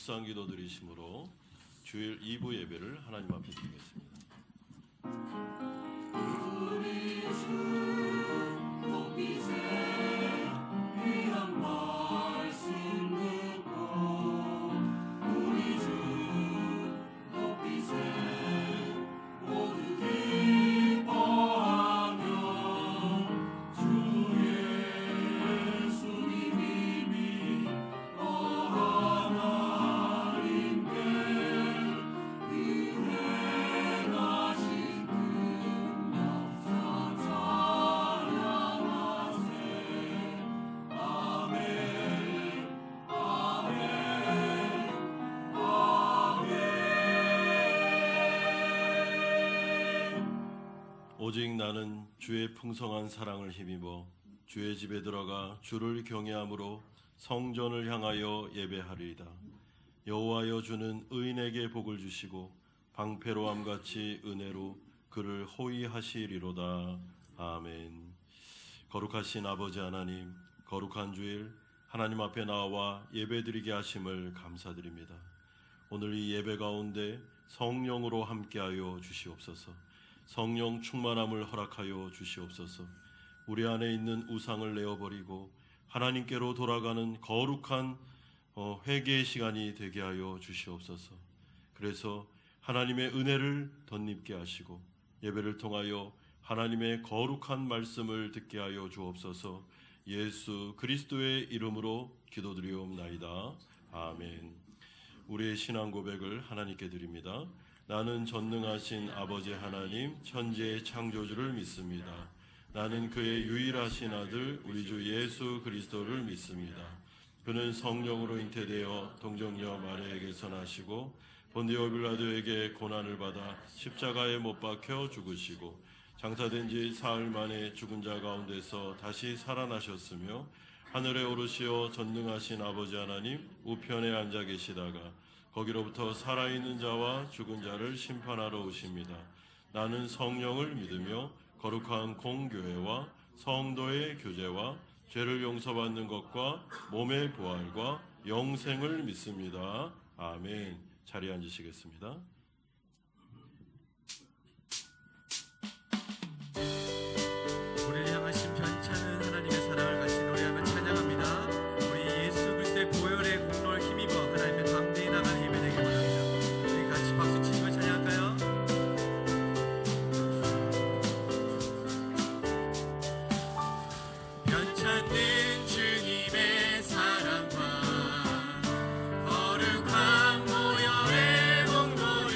묵상 기도 드리심으로 주일 2부 예배를 하나님 앞에 드리겠습니다. 우리 주 높이세 귀한 말씀 듣고 우리 주 높이세 모두 기뻐하며 주 예수님이 하나님께 은혜하신 오직 나는 주의 풍성한 사랑을 힘입어 주의 집에 들어가 주를 경외함으로 성전을 향하여 예배하리이다. 여호와여 주는 의인에게 복을 주시고 방패로함같이 은혜로 그를 호위하시리로다. 아멘. 거룩하신 아버지 하나님, 거룩한 주일 하나님 앞에 나와 예배드리게 하심을 감사드립니다. 오늘 이 예배 가운데 성령으로 함께하여 주시옵소서. 성령 충만함을 허락하여 주시옵소서. 우리 안에 있는 우상을 내어버리고 하나님께로 돌아가는 거룩한 회개의 시간이 되게 하여 주시옵소서. 그래서 하나님의 은혜를 덧입게 하시고 예배를 통하여 하나님의 거룩한 말씀을 듣게 하여 주옵소서. 예수 그리스도의 이름으로 기도드리옵나이다. 아멘. 우리의 신앙 고백을 하나님께 드립니다. 나는 전능하신 아버지 하나님 천지의 창조주를 믿습니다. 나는 그의 유일하신 아들 우리 주 예수 그리스도를 믿습니다. 그는 성령으로 잉태되어 동정녀 마리아에게서 나시고 본디오 빌라도에게 고난을 받아 십자가에 못 박혀 죽으시고 장사된 지 사흘 만에 죽은 자 가운데서 다시 살아나셨으며 하늘에 오르시어 전능하신 아버지 하나님 우편에 앉아 계시다가 거기로부터 살아있는 자와 죽은 자를 심판하러 오십니다. 나는 성령을 믿으며 거룩한 공교회와 성도의 교제와 죄를 용서받는 것과 몸의 부활과 영생을 믿습니다. 아멘. 자리에 앉으시겠습니다. 우리를 향하신 편찮은 하나님의 사랑을 같이 노래하며 찬양합니다. 우리 예수 그리스도의 보혈의 공로를 힘입어 하나님의 담대히 나가는 예배 되길 원합니다. 우리 같이 박수 치시며 찬양할까요? 편찮는 주님의 사랑과 거룩한 보혈의 공로를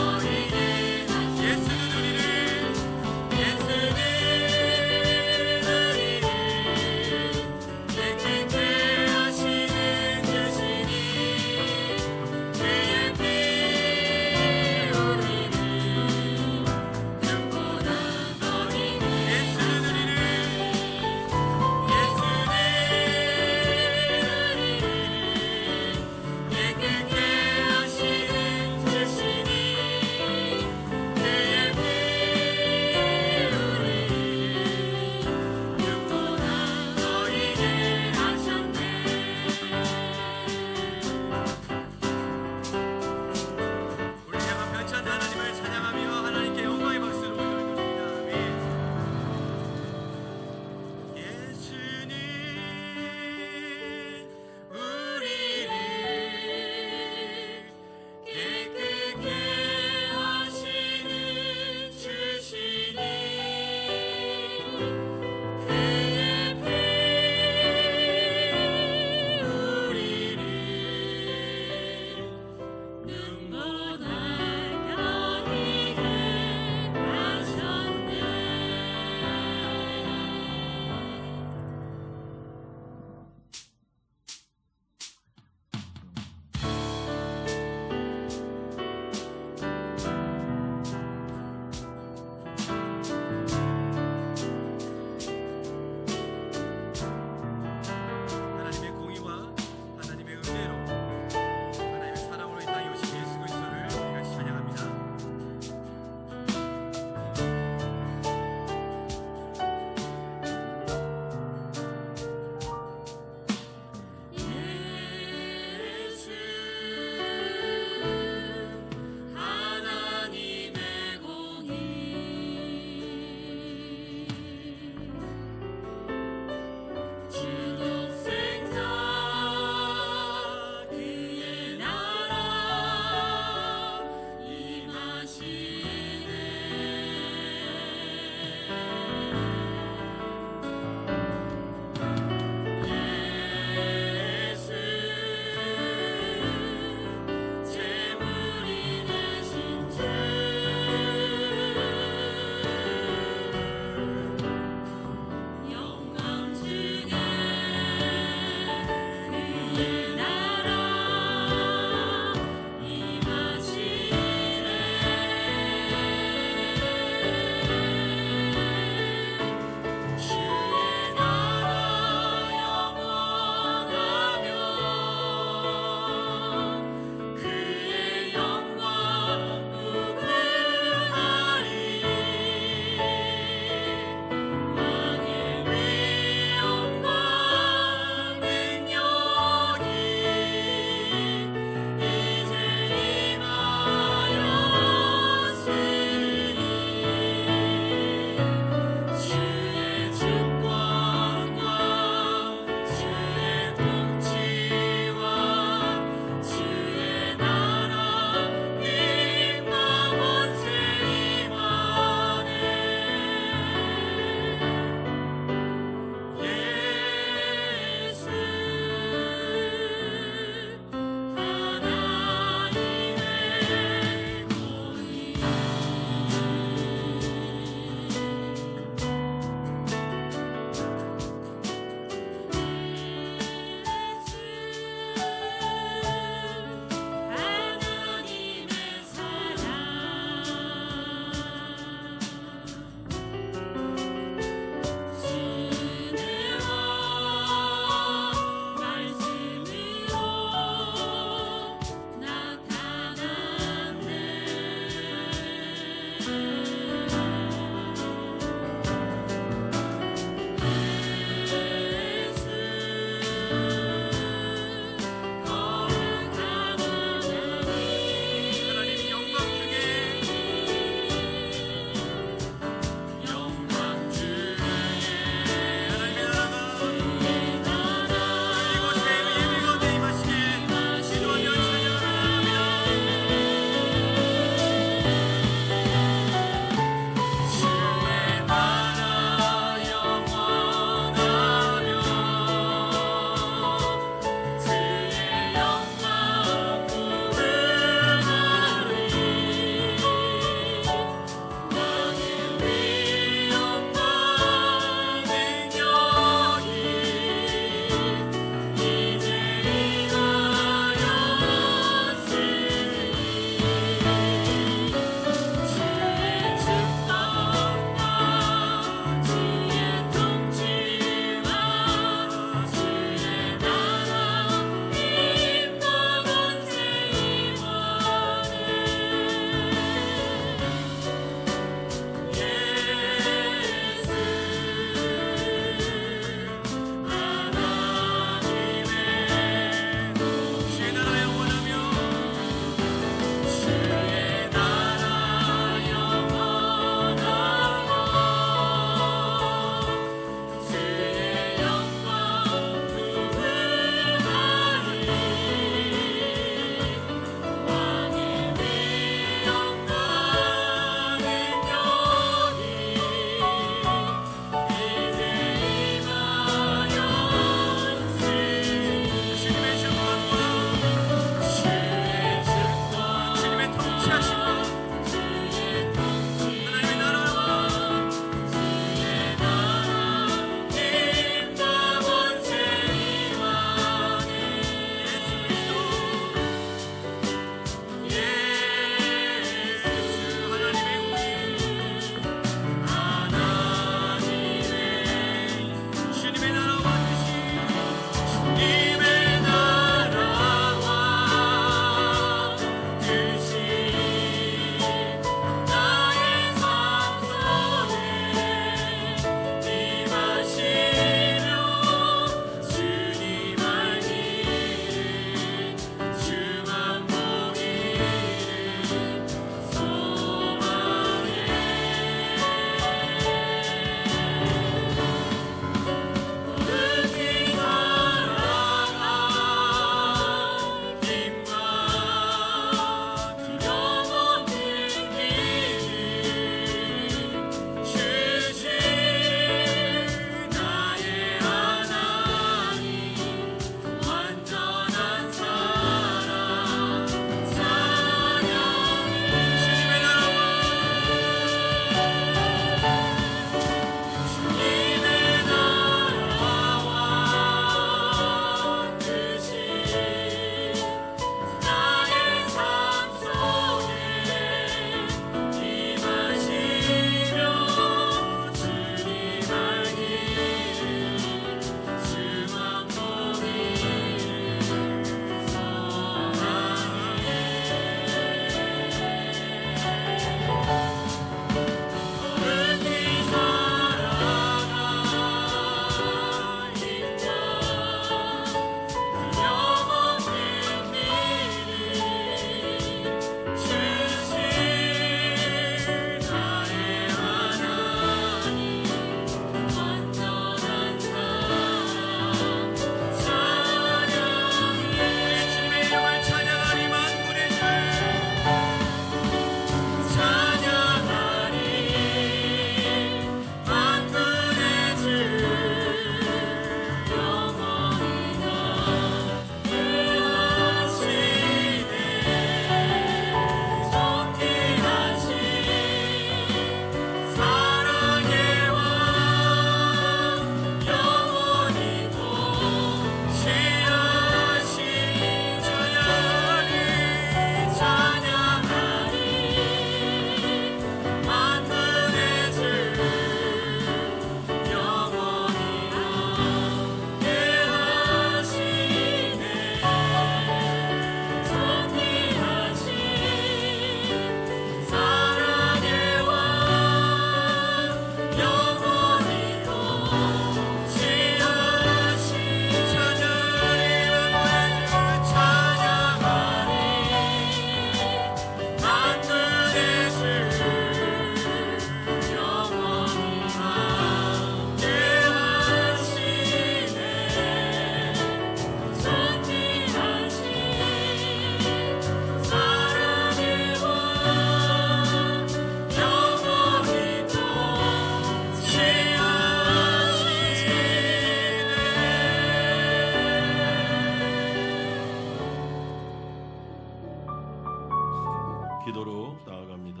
기도로 나아갑니다.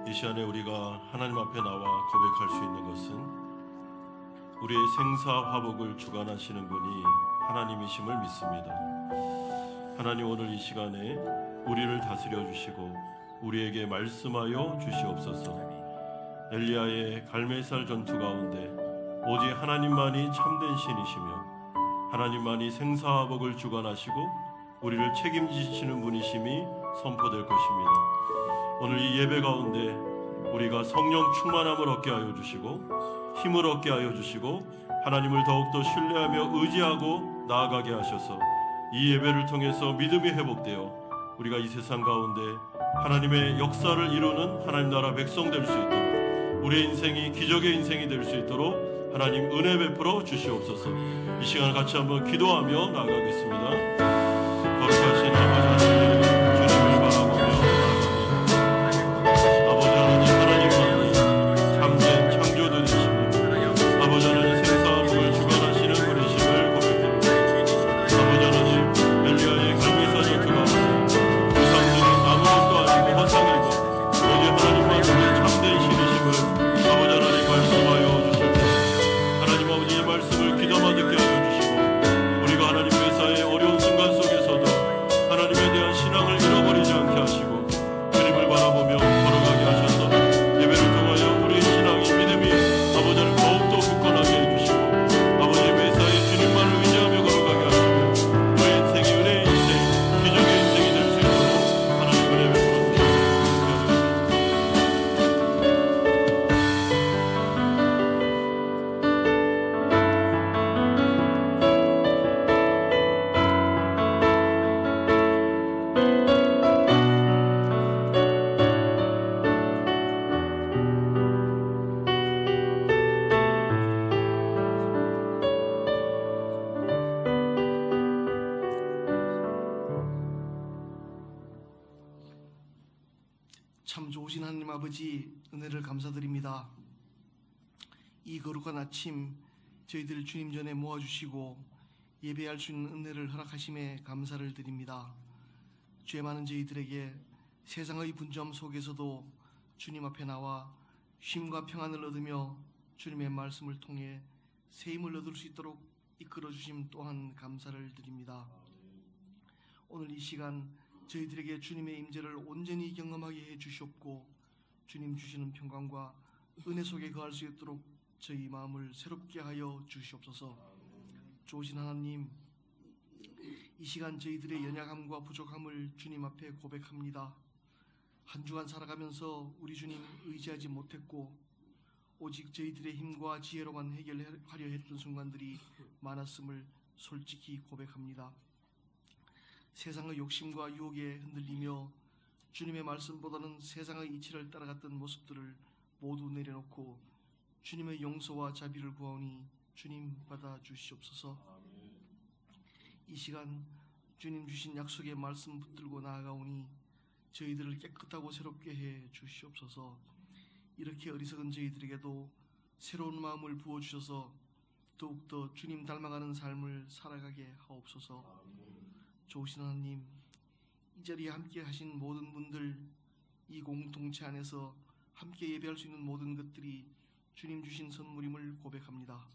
이 시간에 우리가 하나님 앞에 나와 고백할 수 있는 것은 우리의 생사 화복을 주관하시는 분이 하나님이심을 믿습니다. 하나님, 오늘 이 시간에 우리를 다스려 주시고 우리에게 말씀하여 주시옵소서. 엘리야의 갈멜살 전투 가운데 오직 하나님만이 참된 신이시며 하나님만이 생사화복을 주관하시고 우리를 책임지시는 분이심이 선포될 것입니다. 오늘 이 예배 가운데 우리가 성령 충만함을 얻게 하여 주시고 힘을 얻게 하여 주시고 하나님을 더욱더 신뢰하며 의지하고 나아가게 하셔서 이 예배를 통해서 믿음이 회복되어 우리가 이 세상 가운데 하나님의 역사를 이루는 하나님 나라 백성 될 수 있도록 우리의 인생이 기적의 인생이 될 수 있도록 하나님 은혜 베풀어 주시옵소서. 이 시간 같이 한번 기도하며 나아가겠습니다. 거룩하신 아버지 하나님, 주님을 바라보며 나아갑니다. 아버지 하나님, 하나님만이 참된 창조주 되시고 아버지 하나님 생사화복을 주관하시는 분이심을 고백합니다. 아버지 하나님, 엘리야의 갈멜살 전투 가운데 우상들은 아무것도 아니고 허상이고 오직 하나님만이 참된 신이심을 아버지 하나님 말씀하여 주실 때 하나님 아버지의 말씀을 귀담아 듣게 하여 주시고 우리가 하나님 회사의 어려운 순간 속에서도 하나님에 대한 신앙을 잃어버리지 않게 하시고 주님을 바라보며 걸어가게 하셔서 예배를 통하여 우리의 신앙이 믿음이 아버지를 더욱더 굳건하게 해주시고 아버지의 회사에 주님만을 의지하며 걸어가게 하시며 우리의 인생이 은혜의 인생, 기적의 인생이 될 수 있도록 하나님 은혜 베풀어 참 좋으신 하나님 아버지, 은혜를 감사드립니다. 이 거룩한 아침 저희들 주님 전에 모아주시고 예배할 수 있는 은혜를 허락하심에 감사를 드립니다. 죄 많은 저희들에게 세상의 분주함 속에서도 주님 앞에 나와 쉼과 평안을 얻으며 주님의 말씀을 통해 새 힘을 얻을 수 있도록 이끌어 주심 또한 감사를 드립니다. 오늘 이 시간 저희들에게 주님의 임재를 온전히 경험하게 해 주시옵고 주님 주시는 평강과 은혜 속에 거할 수 있도록 저희 마음을 새롭게 하여 주시옵소서. 좋으신 하나님, 이 시간 저희들의 연약함과 부족함을 주님 앞에 고백합니다. 한 주간 살아가면서 우리 주님 의지하지 못했고 오직 저희들의 힘과 지혜로만 해결하려 했던 순간들이 많았음을 솔직히 고백합니다. 세상의 욕심과 유혹에 흔들리며 주님의 말씀보다는 세상의 이치를 따라갔던 모습들을 모두 내려놓고 주님의 용서와 자비를 구하오니 주님 받아 주시옵소서. 이 시간 주님 주신 약속의 말씀 붙들고 나아가오니 저희들을 깨끗하고 새롭게 해 주시옵소서. 이렇게 어리석은 저희들에게도 새로운 마음을 부어주셔서 더욱더 주님 닮아가는 삶을 살아가게 하옵소서. 좋으신 하나님, 이 자리에 함께 하신 모든 분들, 이 공동체 안에서 함께 예배할 수 있는 모든 것들이 주님 주신 선물임을 고백합니다.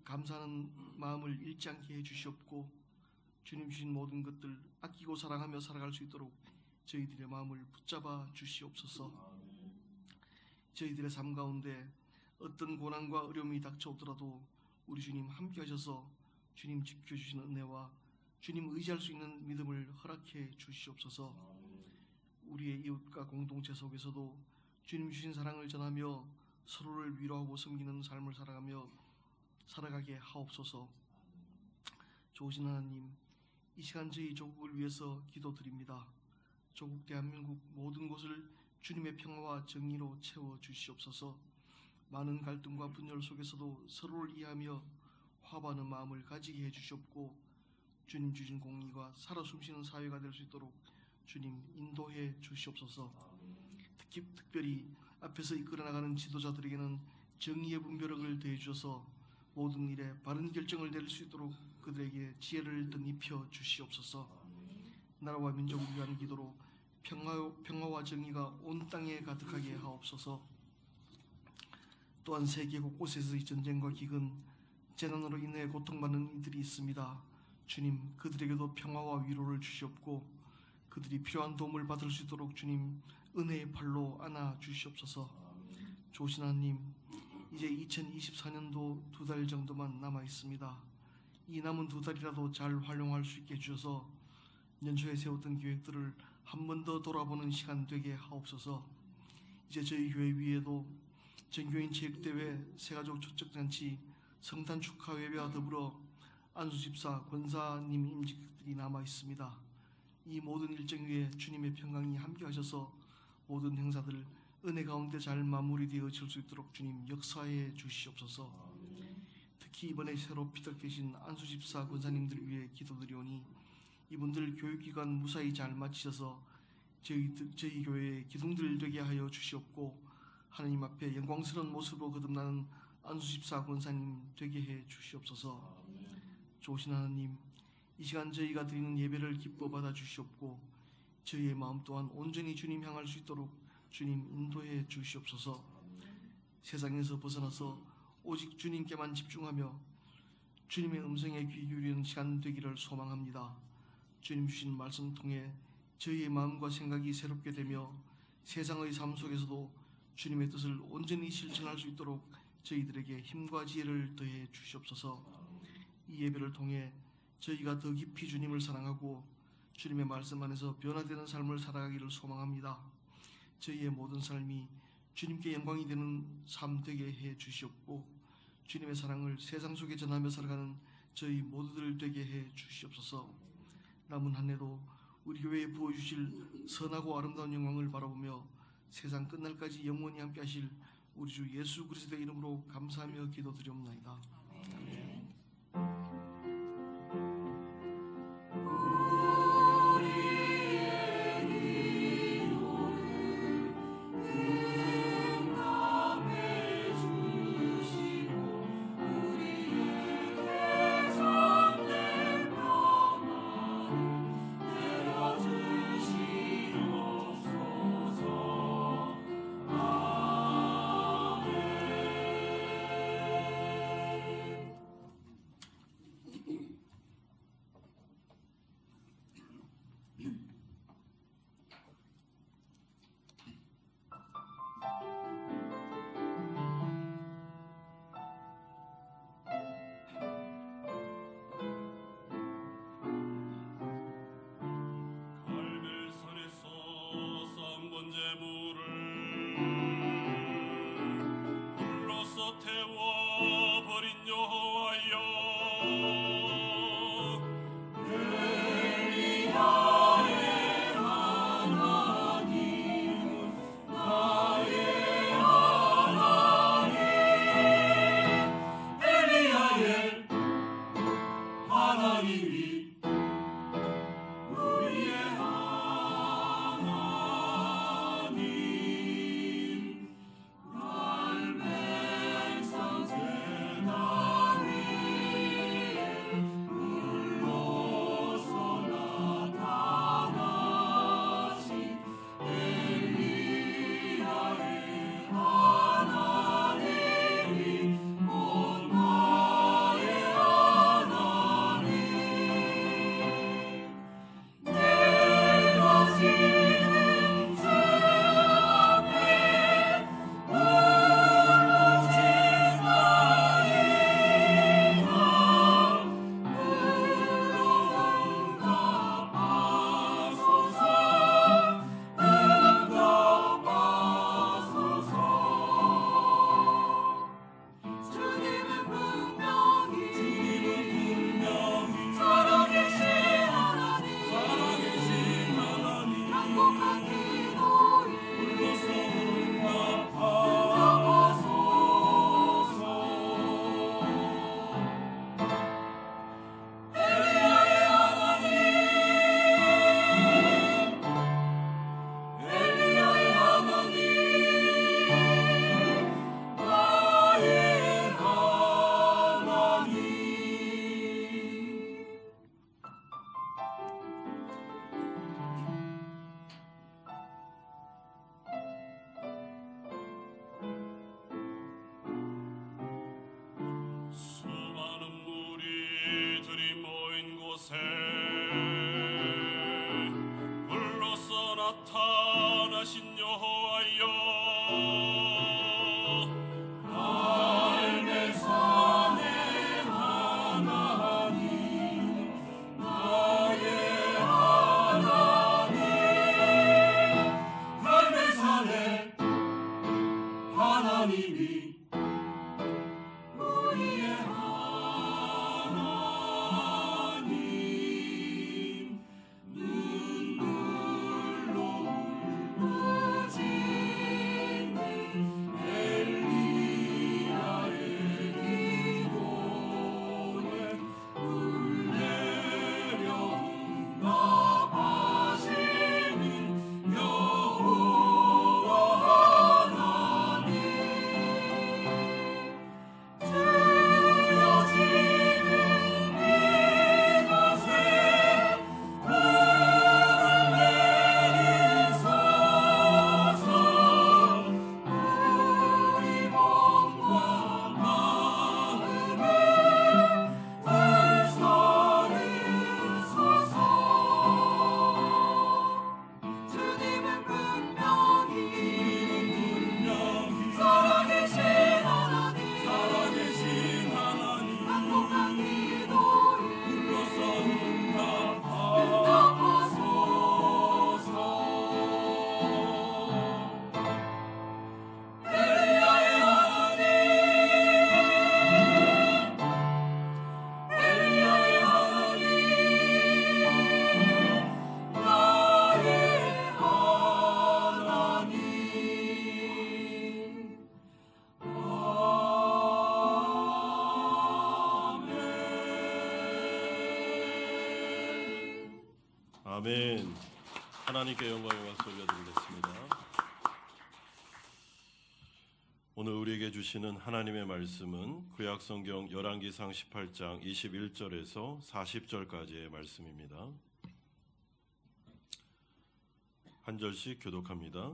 감사하는 마음을 잃지 않게 해주시옵고 주님 주신 모든 것들 아끼고 사랑하며 살아갈 수 있도록 저희들의 마음을 붙잡아 주시옵소서. 저희들의 삶 가운데 어떤 고난과 어려움이 닥쳐오더라도 우리 주님 함께 하셔서 주님 지켜주시는 은혜와 주님 의지할 수 있는 믿음을 허락해 주시옵소서. 우리의 이웃과 공동체 속에서도 주님 주신 사랑을 전하며 서로를 위로하고 섬기는 삶을 살아가게 하옵소서. 좋으신 하나님, 이 시간 저희 조국을 위해서 기도드립니다. 조국 대한민국 모든 곳을 주님의 평화와 정의로 채워 주시옵소서. 많은 갈등과 분열 속에서도 서로를 이해하며 화합하는 마음을 가지게 해주시옵고 주님 주신 공의가 살아 숨쉬는 사회가 될 수 있도록 주님 인도해 주시옵소서. 특별히 앞에서 이끌어 나가는 지도자들에게는 정의의 분별력을 더해 주셔서 모든 일에 바른 결정을 내릴 수 있도록 그들에게 지혜를 덧입혀 주시옵소서. 나라와 민족을 위한 기도로 평화와 정의가 온 땅에 가득하게 하옵소서. 또한 세계 곳곳에서의 전쟁과 기근, 재난으로 인해 고통받는 이들이 있습니다. 주님, 그들에게도 평화와 위로를 주시옵고 그들이 필요한 도움을 받을 수 있도록 주님 은혜의 팔로 안아 주시옵소서. 좋으신 하나님, 이제 2024년도 2달 정도만 남아 있습니다. 이 남은 2달이라도 잘 활용할 수 있게 해주셔서 연초에 세웠던 계획들을 한 번 더 돌아보는 시간 되게 하옵소서. 이제 저희 교회 위에도 전교인 체육대회, 새가족 초적잔치, 성탄 축하 예배와 더불어 안수집사, 권사님 임직들이 남아 있습니다. 이 모든 일정 위에 주님의 평강이 함께하셔서 모든 행사들 은혜 가운데 잘 마무리되어질 수 있도록 주님 역사해 주시옵소서. 특히 이번에 새로 피덕되신 안수집사, 권사님들 위해 기도드리오니 이분들 교육기간 무사히 잘 마치셔서 저희 교회의 기둥들 되게 하여 주시옵고 하나님 앞에 영광스러운 모습으로 거듭나는 안수집사, 권사님 되게 해 주시옵소서. 좋으신 하나님, 이 시간 저희가 드리는 예배를 기뻐 받아 주시옵고 저희의 마음 또한 온전히 주님 향할 수 있도록 주님 인도해 주시옵소서. 세상에서 벗어나서 오직 주님께만 집중하며 주님의 음성에 귀 기울이는 시간 되기를 소망합니다. 주님 주신 말씀 통해 저희의 마음과 생각이 새롭게 되며 세상의 삶 속에서도 주님의 뜻을 온전히 실천할 수 있도록 저희들에게 힘과 지혜를 더해 주시옵소서. 이 예배를 통해 저희가 더 깊이 주님을 사랑하고 주님의 말씀 안에서 변화되는 삶을 살아가기를 소망합니다. 저희의 모든 삶이 주님께 영광이 되는 삶 되게 해 주시옵고 주님의 사랑을 세상 속에 전하며 살아가는 저희 모두들 되게 해 주시옵소서. 남은 한 해도 우리 교회에 부어주실 선하고 아름다운 영광을 바라보며 세상 끝날까지 영원히 함께 하실 우리 주 예수 그리스도의 이름으로 감사하며 기도드리옵나이다. 곳에 불로써 나타나신 여호와여, 갈매산의 하나님, 나의 하나님, 갈매산의 하나님이 우리의 하나님, 눈물로 울부짖는 엘리야의 기도에 물내려 응답하시는 여호와 하나님, 주여 지금 이곳에 불을 내리소서. 우리 몸과 마음을 불사르소서. 주님은 분명히 살아계신 하나님, 한곡한 기도에 불러서 응답하소서. 엘리야의 하나님, 엘리야의 하나님, 나의 하나님. 아멘. 하나님께 영광의 박수 올려드리겠습니다. 오늘 우리에게 주시는 하나님의 말씀은 구약성경 열왕기상 18장 21절에서 40절까지의 말씀입니다. 한 절씩 교독합니다.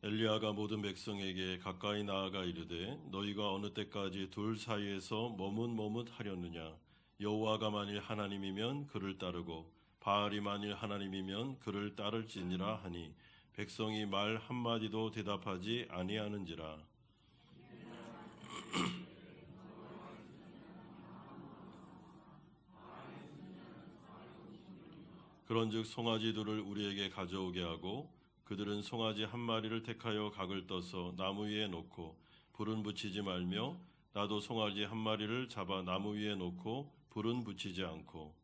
엘리야가 모든 백성에게 가까이 나아가 이르되 너희가 어느 때까지 둘 사이에서 머뭇머뭇하려느냐. 여호와가 만일 하나님이면 그를 따르고 바알이 만일 하나님이면 그를 따를지니라 하니 백성이 말 한마디도 대답하지 아니하는지라. 그런즉 송아지 둘을 우리에게 가져오게 하고 그들은 송아지 한 마리를 택하여 각을 떠서 나무 위에 놓고 불은 붙이지 말며 나도 송아지 한 마리를 잡아 나무 위에 놓고 불은 붙이지 않고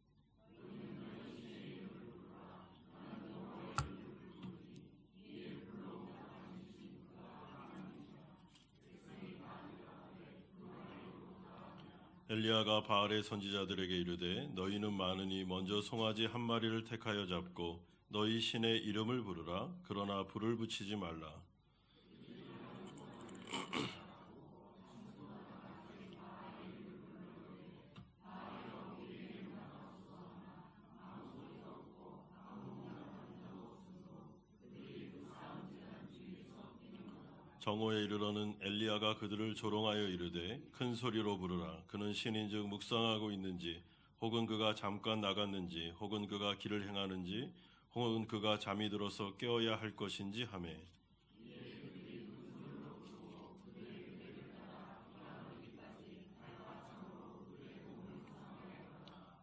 엘리야가 바알의 선지자들에게 이르되 너희는 많으니 먼저 송아지 한 마리를 택하여 잡고 너희 신의 이름을 부르라. 그러나 불을 붙이지 말라. 정오에 이르러는 엘리야가 그들을 조롱하여 이르되 큰 소리로 부르라. 그는 신인즉 묵상하고 있는지 혹은 그가 잠깐 나갔는지 혹은 그가 길을 행하는지 혹은 그가 잠이 들어서 깨어야 할 것인지 하매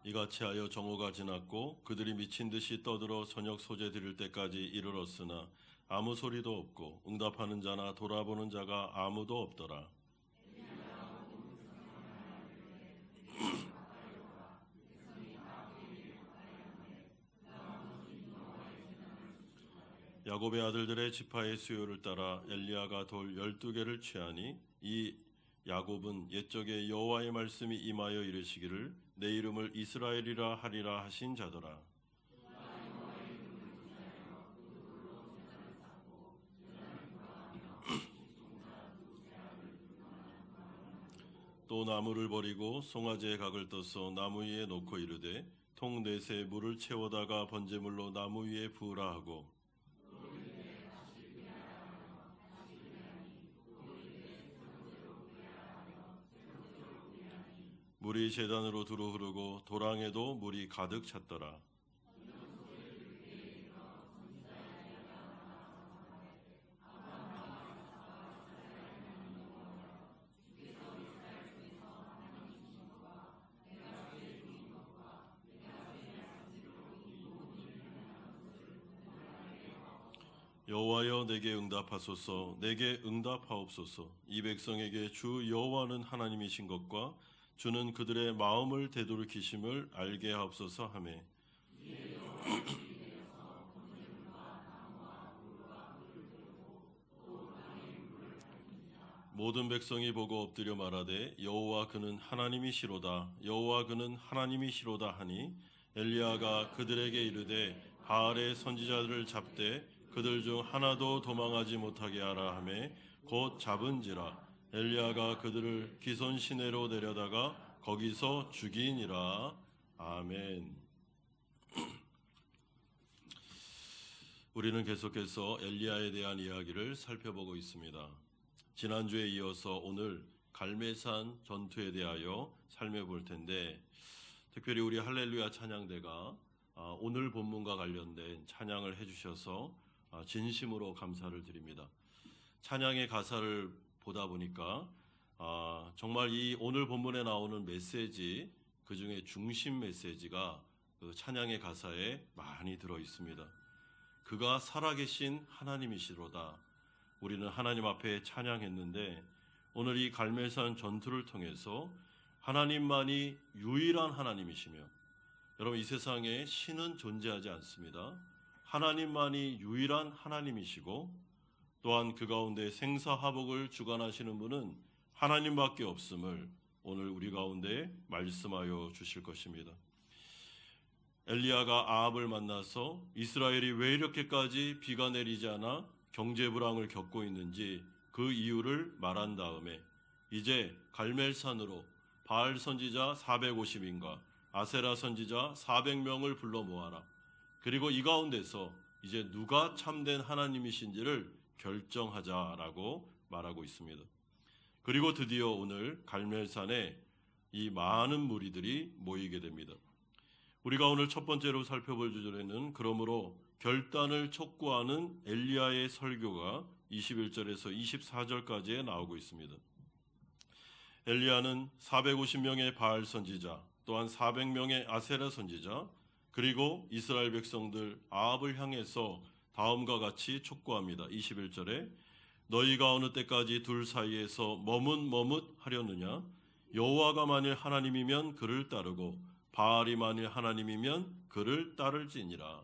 이같이 하여 정오가 지났고 그들이 미친 듯이 떠들어 저녁 소재 드릴 때까지 이르렀으나 아무 소리도 없고 응답하는 자나 돌아보는 자가 아무도 없더라. 야곱의 아들들의 지파의 수요를 따라 엘리야가 돌 12개를 취하니 이 야곱은 옛적에 여호와의 말씀이 임하여 이르시기를 내 이름을 이스라엘이라 하리라 하신 자더라. 또 나무를 버리고 송아지의 각을 떠서 나무 위에 놓고 이르되 통 넷에 물을 채워다가 번제물로 나무 위에 부으라 하고 물이 제단으로 두루 흐르고 도랑에도 물이 가득 찼더라. 여호와여 내게 응답하소서. 내게 응답하옵소서. 이 백성에게 주 여호와는 하나님이신 것과 주는 그들의 마음을 되돌이키심을 알게 하옵소서 하매. 모든 백성이 보고 엎드려 말하되 여호와 그는 하나님이시로다. 여호와 그는 하나님이시로다 하니 엘리야가 그들에게 이르되 바알의 선지자들을 잡되 그들 중 하나도 도망하지 못하게 하라 하매 곧 잡은지라. 엘리야가 그들을 기손 시내로 내려다가 거기서 죽이니라. 아멘. 우리는 계속해서 엘리야에 대한 이야기를 살펴보고 있습니다. 지난주에 이어서 오늘 갈멜산 전투에 대하여 살펴볼 텐데, 특별히 우리 할렐루야 찬양대가 오늘 본문과 관련된 찬양을 해주셔서 진심으로 감사를 드립니다. 찬양의 가사를 보다 보니까 정말 이 오늘 본문에 나오는 메시지, 그 중에 중심 메시지가 그 찬양의 가사에 많이 들어 있습니다. 그가 살아계신 하나님이시로다. 우리는 하나님 앞에 찬양했는데, 오늘 이 갈멜산 전투를 통해서 하나님만이 유일한 하나님이시며, 여러분 이 세상에 신은 존재하지 않습니다. 하나님만이 유일한 하나님이시고, 또한 그 가운데 생사화복을 주관하시는 분은 하나님밖에 없음을 오늘 우리 가운데 말씀하여 주실 것입니다. 엘리야가 아합을 만나서 이스라엘이 왜 이렇게까지 비가 내리지 않아 경제 불황을 겪고 있는지 그 이유를 말한 다음에 이제 갈멜산으로 바알 선지자 450인과 아세라 선지자 400명을 불러 모아라. 그리고 이 가운데서 이제 누가 참된 하나님이신지를 결정하자라고 말하고 있습니다. 그리고 드디어 오늘 갈멜산에 이 많은 무리들이 모이게 됩니다. 우리가 오늘 첫 번째로 살펴볼 주제는 그러므로 결단을 촉구하는 엘리야의 설교가 21절에서 24절까지에 나오고 있습니다. 엘리야는 450명의 바알 선지자, 또한 400명의 아세라 선지자, 그리고 이스라엘 백성들 아합을 향해서 다음과 같이 촉구합니다. 21절에 너희가 어느 때까지 둘 사이에서 머뭇머뭇하려느냐? 여호와가 만일 하나님이면 그를 따르고 바알이 만일 하나님이면 그를 따를지니라.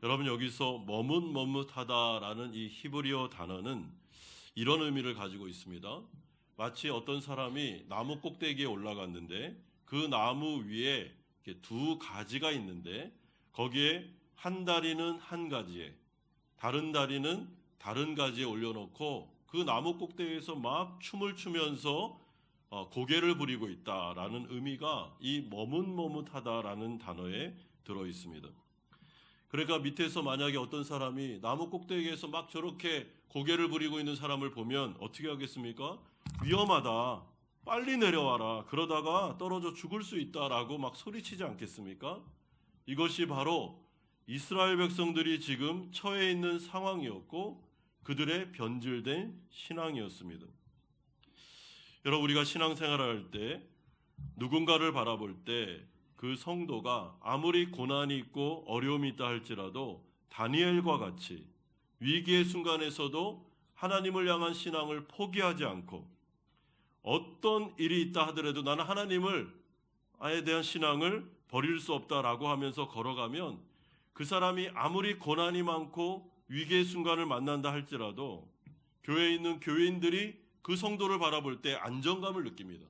여러분 여기서 머뭇머뭇하다라는 이 히브리어 단어는 이런 의미를 가지고 있습니다. 마치 어떤 사람이 나무 꼭대기에 올라갔는데 그 나무 위에 이렇게 두 가지가 있는데 거기에 한 다리는 한 가지에 다른 다리는 다른 가지에 올려놓고 그 나무 꼭대기에서 막 춤을 추면서 고개를 부리고 있다라는 의미가 이 머뭇머뭇하다라는 단어에 들어 있습니다. 그러니까 밑에서 만약에 어떤 사람이 나무 꼭대기에서 막 저렇게 고개를 부리고 있는 사람을 보면 어떻게 하겠습니까? 위험하다. 빨리 내려와라. 그러다가 떨어져 죽을 수 있다라고 막 소리치지 않겠습니까? 이것이 바로 이스라엘 백성들이 지금 처해 있는 상황이었고 그들의 변질된 신앙이었습니다. 여러분 우리가 신앙생활을 할 때 누군가를 바라볼 때 그 성도가 아무리 고난이 있고 어려움이 있다 할지라도 다니엘과 같이 위기의 순간에서도 하나님을 향한 신앙을 포기하지 않고 어떤 일이 있다 하더라도 나는 하나님을 아에 대한 신앙을 버릴 수 없다라고 하면서 걸어가면 그 사람이 아무리 고난이 많고 위기의 순간을 만난다 할지라도 교회에 있는 교인들이 그 성도를 바라볼 때 안정감을 느낍니다.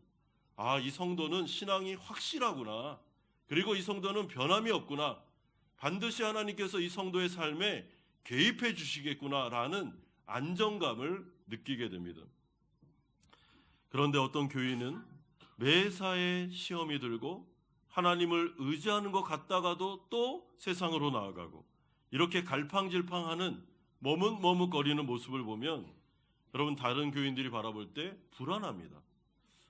아, 이 성도는 신앙이 확실하구나. 그리고 이 성도는 변함이 없구나. 반드시 하나님께서 이 성도의 삶에 개입해 주시겠구나라는 안정감을 느끼게 됩니다. 그런데 어떤 교인은 매사에 시험이 들고 하나님을 의지하는 것 같다가도 또 세상으로 나아가고 이렇게 갈팡질팡하는 머뭇머뭇거리는 모습을 보면 여러분 다른 교인들이 바라볼 때 불안합니다.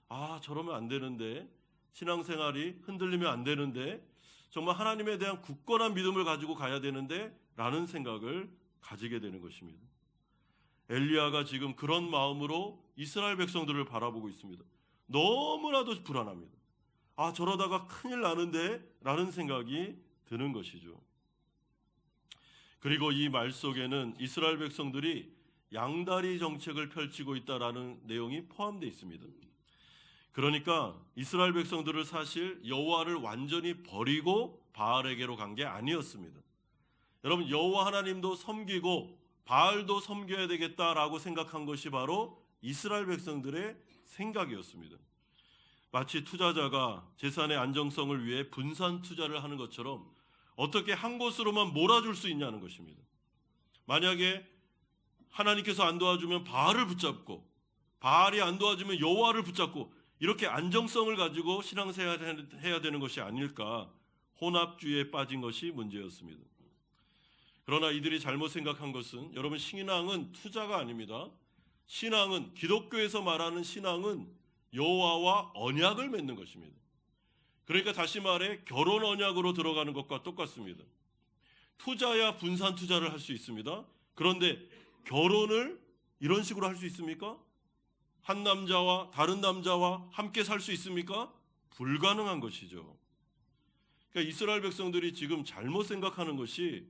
아, 저러면 안 되는데 신앙생활이 흔들리면 안 되는데, 정말 하나님에 대한 굳건한 믿음을 가지고 가야 되는데 라는 생각을 가지게 되는 것입니다. 엘리야가 지금 그런 마음으로 이스라엘 백성들을 바라보고 있습니다. 너무나도 불안합니다. 아, 저러다가 큰일 나는데 라는 생각이 드는 것이죠. 그리고 이 말 속에는 이스라엘 백성들이 양다리 정책을 펼치고 있다라는 내용이 포함되어 있습니다. 그러니까 이스라엘 백성들을 사실 여호와를 완전히 버리고 바알에게로 간 게 아니었습니다. 여러분, 여호와 하나님도 섬기고 바알도 섬겨야 되겠다라고 생각한 것이 바로 이스라엘 백성들의 생각이었습니다. 마치 투자자가 재산의 안정성을 위해 분산 투자를 하는 것처럼 어떻게 한 곳으로만 몰아줄 수 있냐는 것입니다. 만약에 하나님께서 안 도와주면 바알을 붙잡고, 바알이 안 도와주면 여호와를 붙잡고, 이렇게 안정성을 가지고 신앙생활을 해야 되는 것이 아닐까, 혼합주의에 빠진 것이 문제였습니다. 그러나 이들이 잘못 생각한 것은, 여러분, 신앙은 투자가 아닙니다. 신앙은, 기독교에서 말하는 신앙은 여호와와 언약을 맺는 것입니다. 그러니까 다시 말해 결혼 언약으로 들어가는 것과 똑같습니다. 투자야 분산 투자를 할 수 있습니다. 그런데 결혼을 이런 식으로 할 수 있습니까? 한 남자와 다른 남자와 함께 살 수 있습니까? 불가능한 것이죠. 그러니까 이스라엘 백성들이 지금 잘못 생각하는 것이,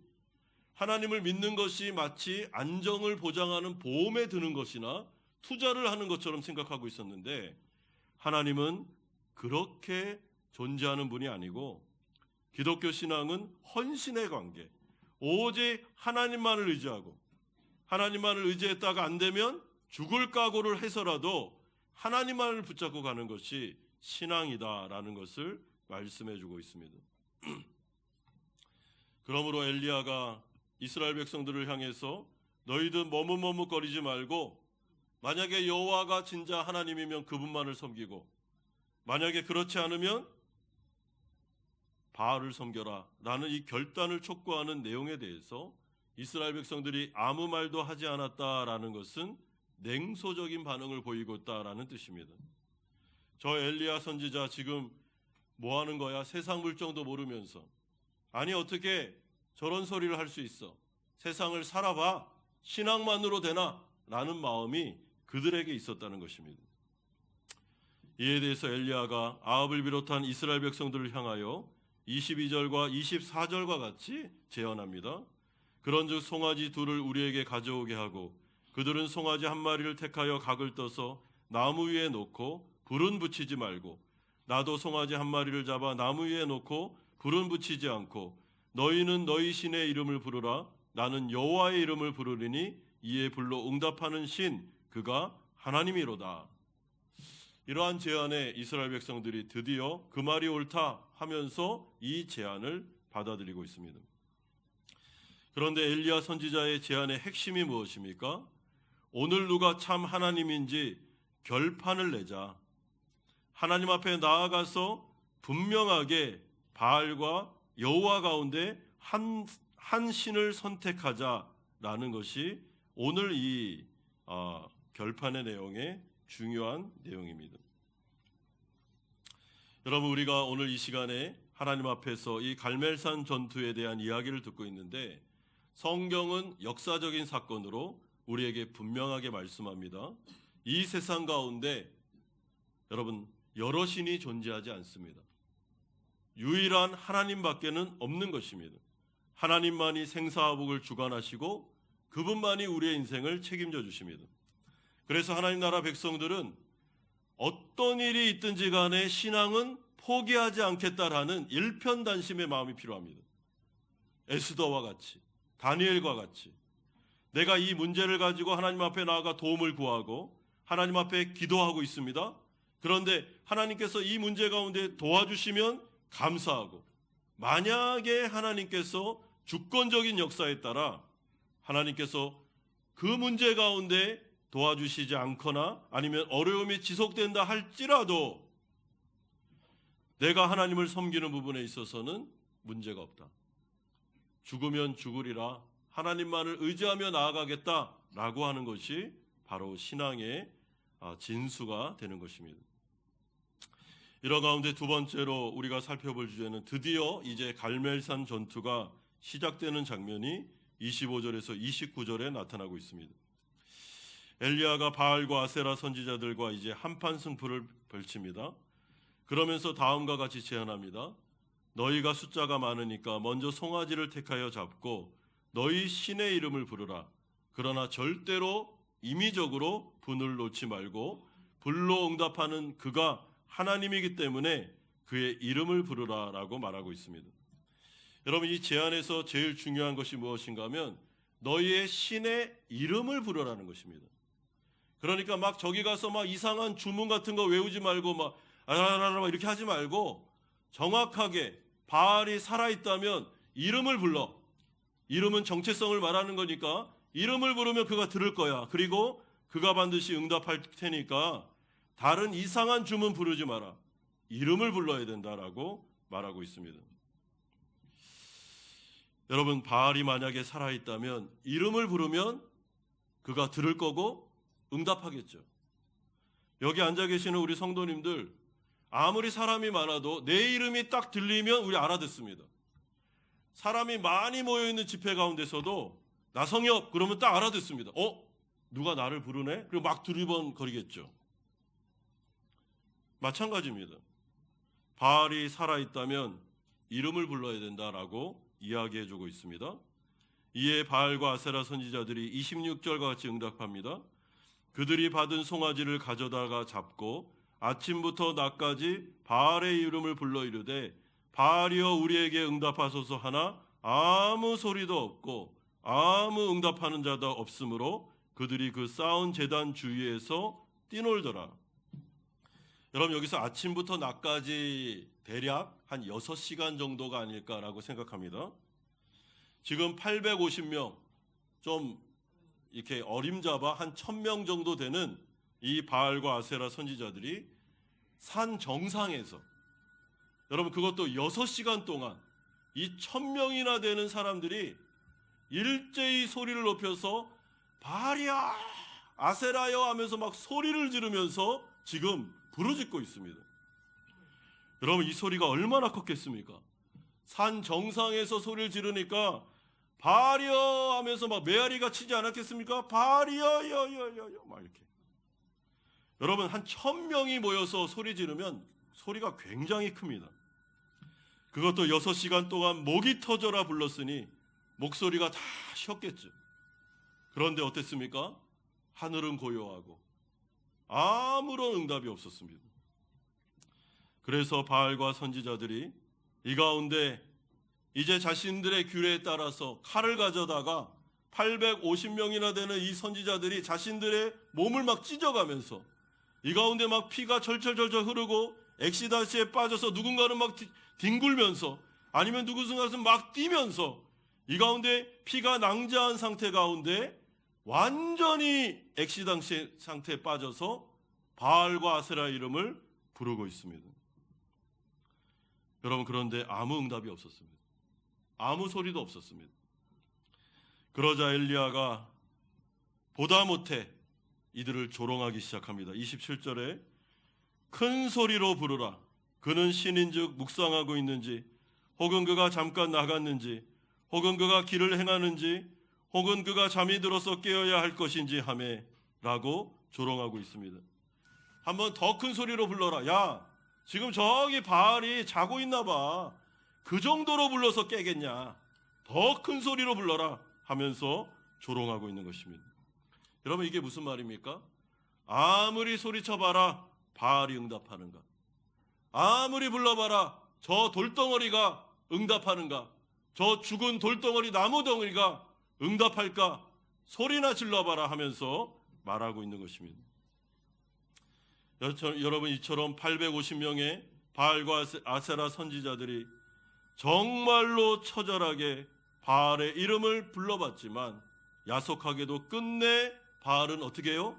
하나님을 믿는 것이 마치 안정을 보장하는 보험에 드는 것이나 투자를 하는 것처럼 생각하고 있었는데, 하나님은 그렇게 존재하는 분이 아니고, 기독교 신앙은 헌신의 관계, 오직 하나님만을 의지하고, 하나님만을 의지했다가 안 되면 죽을 각오를 해서라도 하나님만을 붙잡고 가는 것이 신앙이다라는 것을 말씀해 주고 있습니다. 그러므로 엘리야가 이스라엘 백성들을 향해서 너희들 머뭇머뭇거리지 말고, 만약에 여호와가 진짜 하나님이면 그분만을 섬기고, 만약에 그렇지 않으면 바알을 섬겨라 라는 이 결단을 촉구하는 내용에 대해서 이스라엘 백성들이 아무 말도 하지 않았다라는 것은 냉소적인 반응을 보이고 있다라는 뜻입니다. 저 엘리야 선지자 지금 뭐 하는 거야? 세상 물정도 모르면서. 아니, 어떻게 저런 소리를 할 수 있어? 세상을 살아봐. 신앙만으로 되나? 라는 마음이 그들에게 있었다는 것입니다. 이에 대해서 엘리야가 아합을 비롯한 이스라엘 백성들을 향하여 22절과 24절과 같이 제언합니다. 그런즉 송아지 둘을 우리에게 가져오게 하고, 그들은 송아지 한 마리를 택하여 각을 떠서 나무 위에 놓고 불은 붙이지 말고, 나도 송아지 한 마리를 잡아 나무 위에 놓고 불은 붙이지 않고, 너희는 너희 신의 이름을 부르라. 나는 여호와의 이름을 부르리니 이에 불로 응답하는 신, 그가 하나님이로다. 이러한 제안에 이스라엘 백성들이 드디어 그 말이 옳다 하면서 이 제안을 받아들이고 있습니다. 그런데 엘리야 선지자의 제안의 핵심이 무엇입니까? 오늘 누가 참 하나님인지 결판을 내자. 하나님 앞에 나아가서 분명하게 바알과 여호와 가운데 한 신을 선택하자라는 것이 오늘 이 결판의 내용의 중요한 내용입니다. 여러분, 우리가 오늘 이 시간에 하나님 앞에서 이 갈멜산 전투에 대한 이야기를 듣고 있는데, 성경은 역사적인 사건으로 우리에게 분명하게 말씀합니다. 이 세상 가운데 여러분, 여러 신이 존재하지 않습니다. 유일한 하나님밖에는 없는 것입니다. 하나님만이 생사화복을 주관하시고 그분만이 우리의 인생을 책임져 주십니다. 그래서 하나님 나라 백성들은 어떤 일이 있든지 간에 신앙은 포기하지 않겠다라는 일편단심의 마음이 필요합니다. 에스더와 같이, 다니엘과 같이 내가 이 문제를 가지고 하나님 앞에 나아가 도움을 구하고 하나님 앞에 기도하고 있습니다. 그런데 하나님께서 이 문제 가운데 도와주시면 감사하고, 만약에 하나님께서 주권적인 역사에 따라 하나님께서 그 문제 가운데 도와주시지 않거나 아니면 어려움이 지속된다 할지라도 내가 하나님을 섬기는 부분에 있어서는 문제가 없다. 죽으면 죽으리라, 하나님만을 의지하며 나아가겠다라고 하는 것이 바로 신앙의 진수가 되는 것입니다. 이런 가운데 두 번째로 우리가 살펴볼 주제는 드디어 이제 갈멜산 전투가 시작되는 장면이 25절에서 29절에 나타나고 있습니다. 엘리야가 바알과 아세라 선지자들과 이제 한판 승부를 벌칩니다. 그러면서 다음과 같이 제안합니다. 너희가 숫자가 많으니까 먼저 송아지를 택하여 잡고 너희 신의 이름을 부르라. 그러나 절대로 임의적으로 분을 놓지 말고 불로 응답하는 그가 하나님이기 때문에 그의 이름을 부르라라고 말하고 있습니다. 여러분, 이 제안에서 제일 중요한 것이 무엇인가 하면 너희의 신의 이름을 부르라는 것입니다. 그러니까 막 저기 가서 막 이상한 주문 같은 거 외우지 말고 막 아라라라 이렇게 하지 말고 정확하게 바알이 살아있다면 이름을 불러. 이름은 정체성을 말하는 거니까 이름을 부르면 그가 들을 거야. 그리고 그가 반드시 응답할 테니까 다른 이상한 주문 부르지 마라. 이름을 불러야 된다라고 말하고 있습니다. 여러분, 바알이 만약에 살아있다면 이름을 부르면 그가 들을 거고 응답하겠죠. 여기 앉아 계시는 우리 성도님들, 아무리 사람이 많아도 내 이름이 딱 들리면 우리 알아듣습니다. 사람이 많이 모여있는 집회 가운데서도 나성엽 그러면 딱 알아듣습니다. 누가 나를 부르네? 그리고 막 두리번거리겠죠. 마찬가지입니다. 바알이 살아있다면 이름을 불러야 된다라고 이야기해주고 있습니다. 이에 바알과 아세라 선지자들이 26절과 같이 응답합니다. 그들이 받은 송아지를 가져다가 잡고 아침부터 낮까지 바알의 이름을 불러 이르되 바알이여 우리에게 응답하소서 하나 아무 소리도 없고 아무 응답하는 자도 없으므로 그들이 그 쌓은 제단 주위에서 뛰놀더라. 여러분, 여기서 아침부터 낮까지 대략 한 6시간 정도가 아닐까라고 생각합니다. 지금 850명, 좀 이렇게 어림잡아 한 1000명 정도 되는 이 바알과 아세라 선지자들이 산 정상에서, 여러분 그것도 6시간 동안 이 1000명이나 되는 사람들이 일제히 소리를 높여서 바알이야 아세라여 하면서 막 소리를 지르면서 지금 부르짖고 있습니다. 여러분, 이 소리가 얼마나 컸겠습니까? 산 정상에서 소리를 지르니까 바알이여 하면서 막 메아리가 치지 않았겠습니까? 바알이여 여여여여 막 이렇게. 여러분, 한 1000명이 모여서 소리 지르면 소리가 굉장히 큽니다. 그것도 6시간 동안 목이 터져라 불렀으니 목소리가 다 쉬었겠죠. 그런데 어땠습니까? 하늘은 고요하고 아무런 응답이 없었습니다. 그래서 바알과 선지자들이 이 가운데 이제 자신들의 규례에 따라서 칼을 가져다가 850명이나 되는 이 선지자들이 자신들의 몸을 막 찢어가면서 이 가운데 막 피가 절절절절 흐르고 엑시다시에 빠져서 누군가는 막 뒹굴면서 아니면 누군가는 막 뛰면서 이 가운데 피가 낭자한 상태 가운데 완전히 엑시당시 상태에 빠져서 바알과 아세라 이름을 부르고 있습니다. 여러분, 그런데 아무 응답이 없었습니다. 아무 소리도 없었습니다. 그러자 엘리야가 보다 못해 이들을 조롱하기 시작합니다. 27절에 큰 소리로 부르라. 그는 신인즉 묵상하고 있는지, 혹은 그가 잠깐 나갔는지, 혹은 그가 길을 행하는지, 혹은 그가 잠이 들어서 깨어야 할 것인지 하매 라고 조롱하고 있습니다. 한번 더 큰 소리로 불러라. 야, 지금 저기 바알이 자고 있나 봐. 그 정도로 불러서 깨겠냐. 더 큰 소리로 불러라 하면서 조롱하고 있는 것입니다. 여러분, 이게 무슨 말입니까? 아무리 소리쳐봐라 바알이 응답하는가? 아무리 불러봐라 저 돌덩어리가 응답하는가? 저 죽은 돌덩어리 나무 덩어리가 응답할까? 소리나 질러봐라 하면서 말하고 있는 것입니다. 여러분, 이처럼 850명의 바알과 아세라 선지자들이 정말로 처절하게 바알의 이름을 불러봤지만 야속하게도 끝내 바알은 어떻게 해요?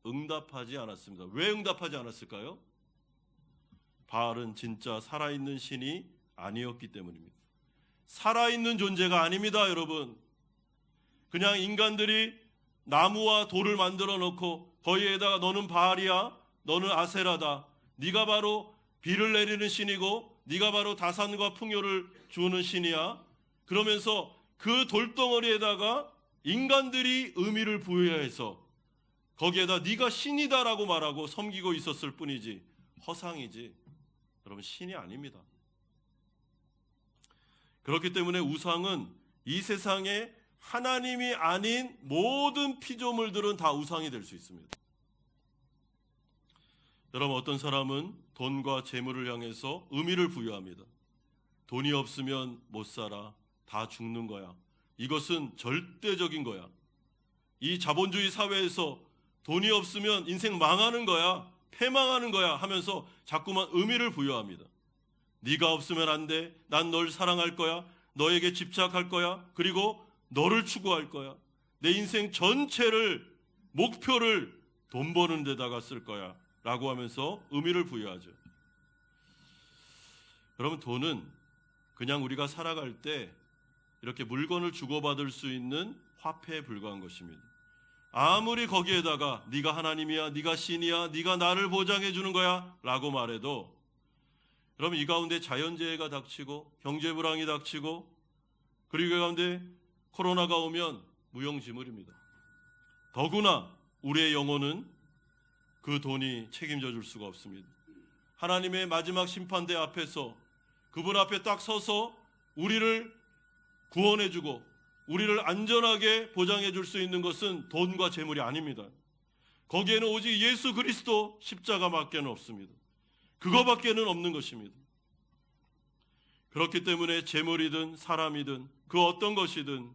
응답하지 않았습니다. 왜 응답하지 않았을까요? 바알은 진짜 살아있는 신이 아니었기 때문입니다. 살아있는 존재가 아닙니다, 여러분. 그냥 인간들이 나무와 돌을 만들어 놓고 거기에다가 너는 바알이야, 너는 아세라다, 네가 바로 비를 내리는 신이고 네가 바로 다산과 풍요를 주는 신이야. 그러면서 그 돌덩어리에다가 인간들이 의미를 부여해서 거기에다 네가 신이다라고 말하고 섬기고 있었을 뿐이지 허상이지 여러분 신이 아닙니다. 그렇기 때문에 우상은 이 세상에 하나님이 아닌 모든 피조물들은 다 우상이 될 수 있습니다. 여러분 어떤 사람은 돈과 재물을 향해서 의미를 부여합니다. 돈이 없으면 못 살아. 다 죽는 거야. 이것은 절대적인 거야. 이 자본주의 사회에서 돈이 없으면 인생 망하는 거야. 패망하는 거야 하면서 자꾸만 의미를 부여합니다. 네가 없으면 안 돼. 난 널 사랑할 거야. 너에게 집착할 거야. 그리고 너를 추구할 거야. 내 인생 전체를 목표를 돈 버는 데다가 쓸 거야 라고 하면서 의미를 부여하죠. 여러분 돈은 그냥 우리가 살아갈 때 이렇게 물건을 주고받을 수 있는 화폐에 불과한 것입니다. 아무리 거기에다가 네가 하나님이야, 네가 신이야, 네가 나를 보장해 주는 거야 라고 말해도 여러분 이 가운데 자연재해가 닥치고 경제불황이 닥치고 그리고 이 가운데 코로나가 오면 무용지물입니다. 더구나 우리의 영혼은 그 돈이 책임져 줄 수가 없습니다. 하나님의 마지막 심판대 앞에서 그분 앞에 딱 서서 우리를 구원해 주고 우리를 안전하게 보장해 줄 수 있는 것은 돈과 재물이 아닙니다. 거기에는 오직 예수 그리스도 십자가밖에는 없습니다. 그거밖에는 없는 것입니다. 그렇기 때문에 재물이든 사람이든 그 어떤 것이든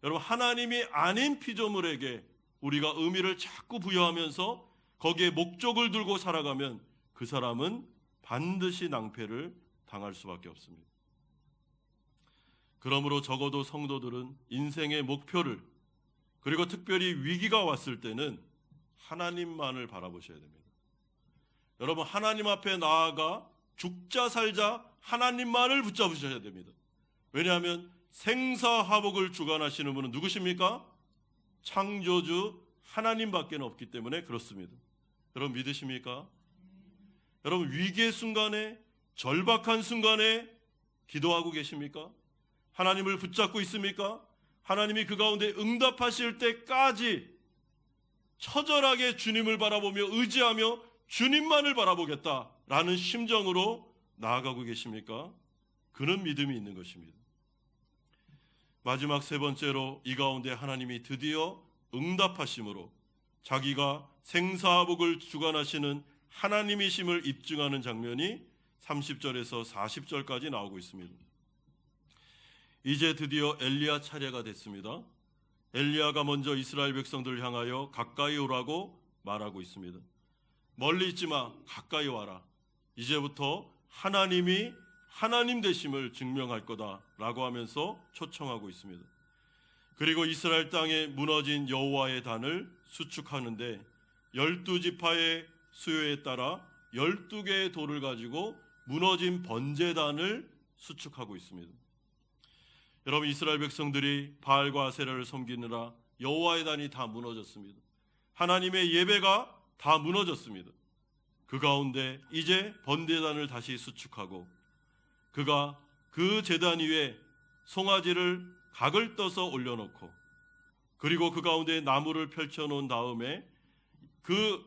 여러분 하나님이 아닌 피조물에게 우리가 의미를 자꾸 부여하면서 거기에 목적을 두고 살아가면 그 사람은 반드시 낭패를 당할 수밖에 없습니다. 그러므로 적어도 성도들은 인생의 목표를 그리고 특별히 위기가 왔을 때는 하나님만을 바라보셔야 됩니다. 여러분 하나님 앞에 나아가 죽자 살자 하나님만을 붙잡으셔야 됩니다. 왜냐하면 생사화복을 주관하시는 분은 누구십니까? 창조주 하나님밖에 없기 때문에 그렇습니다. 여러분 믿으십니까? 여러분 위기의 순간에 절박한 순간에 기도하고 계십니까? 하나님을 붙잡고 있습니까? 하나님이 그 가운데 응답하실 때까지 처절하게 주님을 바라보며 의지하며 주님만을 바라보겠다라는 심정으로 나아가고 계십니까? 그는 믿음이 있는 것입니다. 마지막 세 번째로 이 가운데 하나님이 드디어 응답하심으로 자기가 생사복을 주관하시는 하나님이심을 입증하는 장면이 30절에서 40절까지 나오고 있습니다. 이제 드디어 엘리야 차례가 됐습니다. 엘리야가 먼저 이스라엘 백성들을 향하여 가까이 오라고 말하고 있습니다. 멀리 있지 마, 가까이 와라. 이제부터 하나님이 하나님 되심을 증명할 거다라고 하면서 초청하고 있습니다. 그리고 이스라엘 땅에 무너진 여호와의 단을 수축하는데 12지파의 수요에 따라 12개의 돌을 가지고 무너진 번제단을 수축하고 있습니다. 여러분 이스라엘 백성들이 바알과 아세라를 섬기느라 여호와의 단이 다 무너졌습니다. 하나님의 예배가 다 무너졌습니다. 그 가운데 이제 번제단을 다시 수축하고 그가 그 제단 위에 송아지를 각을 떠서 올려놓고 그리고 그 가운데 나무를 펼쳐놓은 다음에 그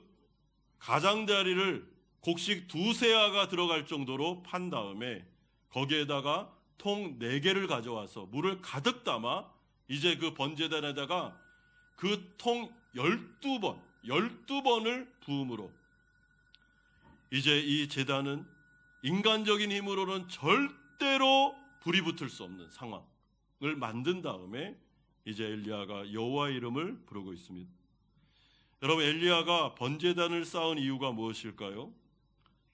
가장자리를 곡식 2세아가 들어갈 정도로 판 다음에 거기에다가 통 4개를 가져와서 물을 가득 담아 이제 그 번제단에다가 그 통 12번을 부음으로 이제 이 제단은 인간적인 힘으로는 절대로 불이 붙을 수 없는 상황을 만든 다음에 이제 엘리야가 여호와의 이름을 부르고 있습니다. 여러분 엘리야가 번제단을 쌓은 이유가 무엇일까요?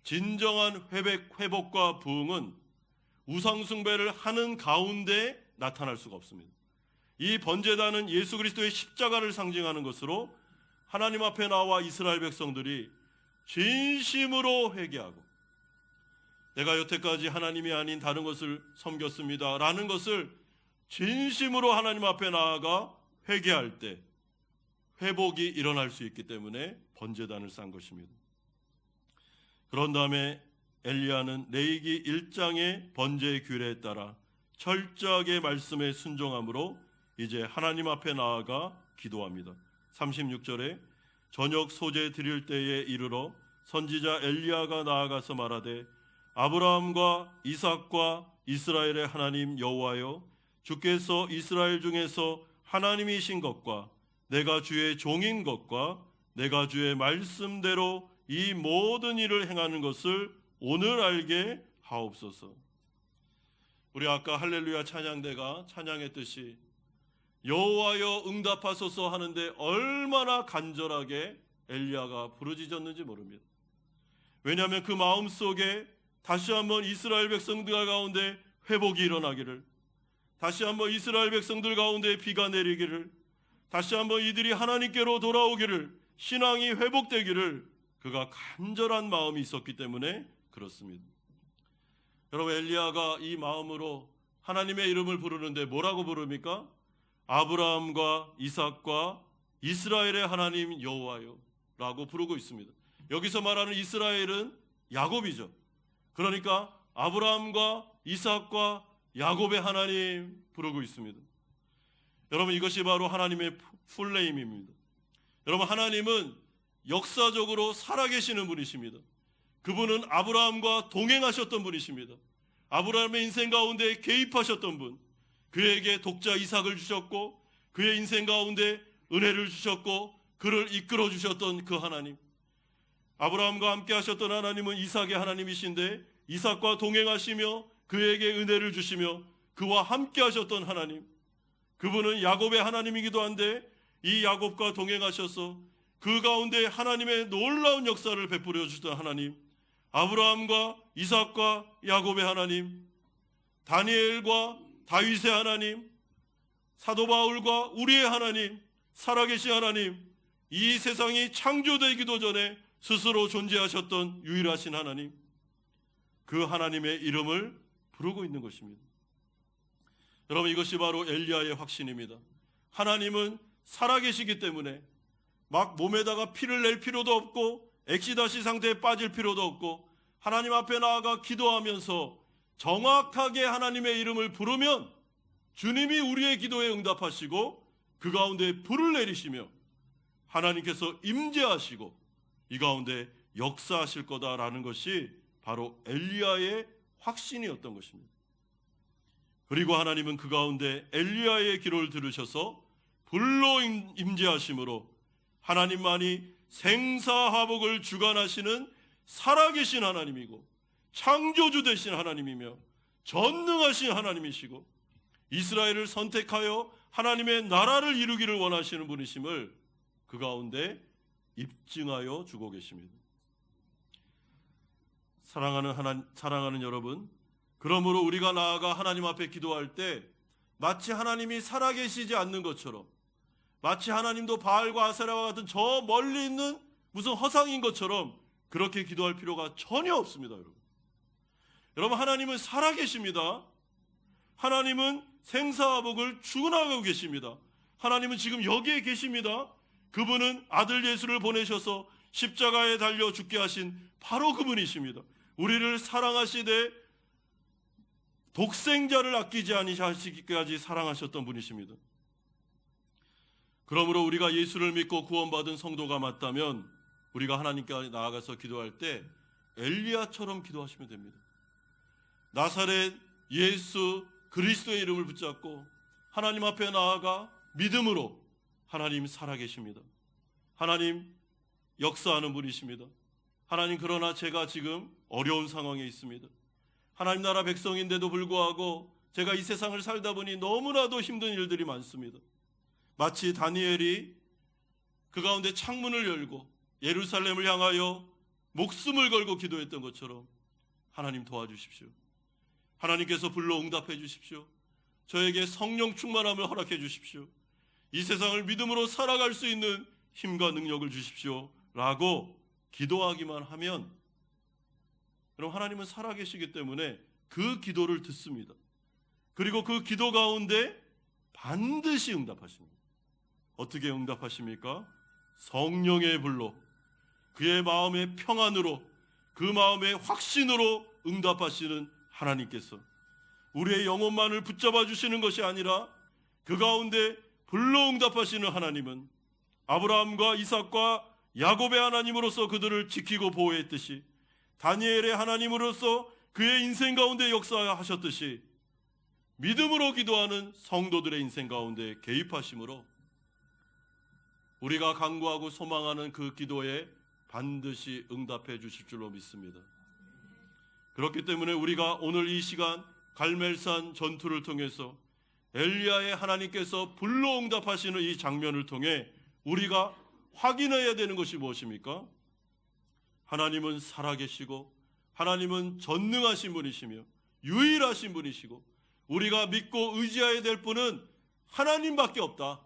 진정한 회복과 부흥은 우상숭배를 하는 가운데 나타날 수가 없습니다. 이 번제단은 예수 그리스도의 십자가를 상징하는 것으로 하나님 앞에 나와 이스라엘 백성들이 진심으로 회개하고 내가 여태까지 하나님이 아닌 다른 것을 섬겼습니다 라는 것을 진심으로 하나님 앞에 나아가 회개할 때 회복이 일어날 수 있기 때문에 번제단을 쌓은 것입니다. 그런 다음에 엘리야는 레위기 1장의 번제의 규례에 따라 철저하게 말씀에 순종함으로 이제 하나님 앞에 나아가 기도합니다. 36절에 저녁 소제 드릴 때에 이르러 선지자 엘리야가 나아가서 말하되 아브라함과 이삭과 이스라엘의 하나님 여호와여, 주께서 이스라엘 중에서 하나님이신 것과 내가 주의 종인 것과 내가 주의 말씀대로 이 모든 일을 행하는 것을 오늘 알게 하옵소서. 우리 아까 할렐루야 찬양대가 찬양했듯이 여호와여 응답하소서 하는데 얼마나 간절하게 엘리야가 부르짖었는지 모릅니다. 왜냐하면 그 마음속에 다시 한번 이스라엘 백성들 가운데 회복이 일어나기를, 다시 한번 이스라엘 백성들 가운데 비가 내리기를, 다시 한번 이들이 하나님께로 돌아오기를, 신앙이 회복되기를 그가 간절한 마음이 있었기 때문에 그렇습니다. 여러분, 엘리야가 이 마음으로 하나님의 이름을 부르는데 뭐라고 부릅니까? 아브라함과 이삭과 이스라엘의 하나님 여호와여 라고 부르고 있습니다. 여기서 말하는 이스라엘은 야곱이죠. 그러니까 아브라함과 이삭과 야곱의 하나님 부르고 있습니다. 여러분, 이것이 바로 하나님의 풀네임입니다. 여러분, 하나님은 역사적으로 살아계시는 분이십니다. 그분은 아브라함과 동행하셨던 분이십니다. 아브라함의 인생 가운데 개입하셨던 분, 그에게 독자 이삭을 주셨고 그의 인생 가운데 은혜를 주셨고 그를 이끌어 주셨던 그 하나님, 아브라함과 함께 하셨던 하나님은 이삭의 하나님이신데 이삭과 동행하시며 그에게 은혜를 주시며 그와 함께 하셨던 하나님, 그분은 야곱의 하나님이기도 한데 이 야곱과 동행하셔서 그 가운데 하나님의 놀라운 역사를 베풀어 주셨던 하나님, 아브라함과 이삭과 야곱의 하나님, 다니엘과 다윗의 하나님, 사도 바울과 우리의 하나님, 살아계신 하나님, 이 세상이 창조되기도 전에 스스로 존재하셨던 유일하신 하나님, 그 하나님의 이름을 부르고 있는 것입니다. 여러분, 이것이 바로 엘리야의 확신입니다. 하나님은 살아계시기 때문에 막 몸에다가 피를 낼 필요도 없고 엑시다시 상태에 빠질 필요도 없고 하나님 앞에 나아가 기도하면서 정확하게 하나님의 이름을 부르면 주님이 우리의 기도에 응답하시고 그 가운데 불을 내리시며 하나님께서 임재하시고 이 가운데 역사하실 거다라는 것이 바로 엘리야의 확신이었던 것입니다. 그리고 하나님은 그 가운데 엘리야의 기도를 들으셔서 불로 임재하심으로 하나님만이 생사화복을 주관하시는 살아계신 하나님이고 창조주 되신 하나님이며 전능하신 하나님이시고 이스라엘을 선택하여 하나님의 나라를 이루기를 원하시는 분이심을 그 가운데 입증하여 주고 계십니다. 사랑하는 여러분, 그러므로 우리가 나아가 하나님 앞에 기도할 때 마치 하나님이 살아계시지 않는 것처럼, 마치 하나님도 바알과 아세라와 같은 저 멀리 있는 무슨 허상인 것처럼 그렇게 기도할 필요가 전혀 없습니다. 여러분, 하나님은 살아계십니다. 하나님은 생사화복을 주관하고 계십니다. 하나님은 지금 여기에 계십니다. 그분은 아들 예수를 보내셔서 십자가에 달려 죽게 하신 바로 그분이십니다. 우리를 사랑하시되 독생자를 아끼지 아니하시기까지 사랑하셨던 분이십니다. 그러므로 우리가 예수를 믿고 구원받은 성도가 맞다면 우리가 하나님께 나아가서 기도할 때 엘리야처럼 기도하시면 됩니다. 나사렛 예수 그리스도의 이름을 붙잡고 하나님 앞에 나아가 믿음으로 하나님 살아계십니다. 하나님 역사하는 분이십니다. 하나님, 그러나 제가 지금 어려운 상황에 있습니다. 하나님 나라 백성인데도 불구하고 제가 이 세상을 살다 보니 너무나도 힘든 일들이 많습니다. 마치 다니엘이 그 가운데 창문을 열고 예루살렘을 향하여 목숨을 걸고 기도했던 것처럼 하나님 도와주십시오. 하나님께서 불러 응답해 주십시오. 저에게 성령 충만함을 허락해 주십시오. 이 세상을 믿음으로 살아갈 수 있는 힘과 능력을 주십시오 라고 기도하기만 하면, 여러분, 하나님은 살아계시기 때문에 그 기도를 듣습니다. 그리고 그 기도 가운데 반드시 응답하십니다. 어떻게 응답하십니까? 성령의 불로, 그의 마음의 평안으로, 그 마음의 확신으로 응답하시는 하나님께서 우리의 영혼만을 붙잡아 주시는 것이 아니라 그 가운데 불러 응답하시는 하나님은 아브라함과 이삭과 야곱의 하나님으로서 그들을 지키고 보호했듯이 다니엘의 하나님으로서 그의 인생 가운데 역사하셨듯이 믿음으로 기도하는 성도들의 인생 가운데 개입하심으로 우리가 간구하고 소망하는 그 기도에 반드시 응답해 주실 줄로 믿습니다. 그렇기 때문에 우리가 오늘 이 시간 갈멜산 전투를 통해서 엘리야의 하나님께서 불러 응답하시는 이 장면을 통해 우리가 확인해야 되는 것이 무엇입니까? 하나님은 살아계시고 하나님은 전능하신 분이시며 유일하신 분이시고 우리가 믿고 의지해야 될 분은 하나님밖에 없다.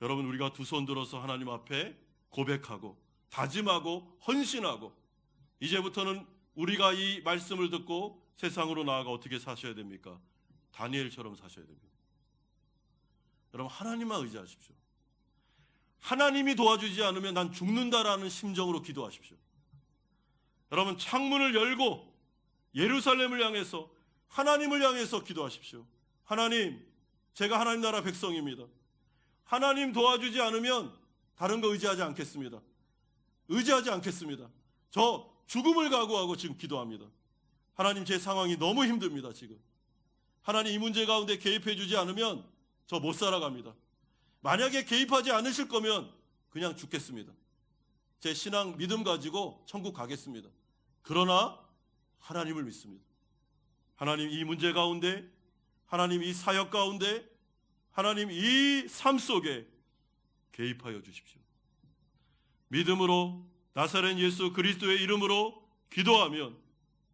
여러분, 우리가 두 손 들어서 하나님 앞에 고백하고 다짐하고 헌신하고 이제부터는 우리가 이 말씀을 듣고 세상으로 나아가 어떻게 사셔야 됩니까? 다니엘처럼 사셔야 됩니다. 여러분, 하나님만 의지하십시오. 하나님이 도와주지 않으면 난 죽는다라는 심정으로 기도하십시오. 여러분, 창문을 열고 예루살렘을 향해서 하나님을 향해서 기도하십시오. 하나님, 제가 하나님 나라 백성입니다. 하나님 도와주지 않으면 다른 거 의지하지 않겠습니다. 의지하지 않겠습니다. 저 죽음을 각오하고 지금 기도합니다. 하나님, 제 상황이 너무 힘듭니다. 지금 하나님 이 문제 가운데 개입해 주지 않으면 저 못 살아갑니다. 만약에 개입하지 않으실 거면 그냥 죽겠습니다. 제 신앙 믿음 가지고 천국 가겠습니다. 그러나 하나님을 믿습니다. 하나님, 이 문제 가운데, 하나님 이 사역 가운데, 하나님 이 삶 속에 개입하여 주십시오. 믿음으로 나사렛 예수 그리스도의 이름으로 기도하면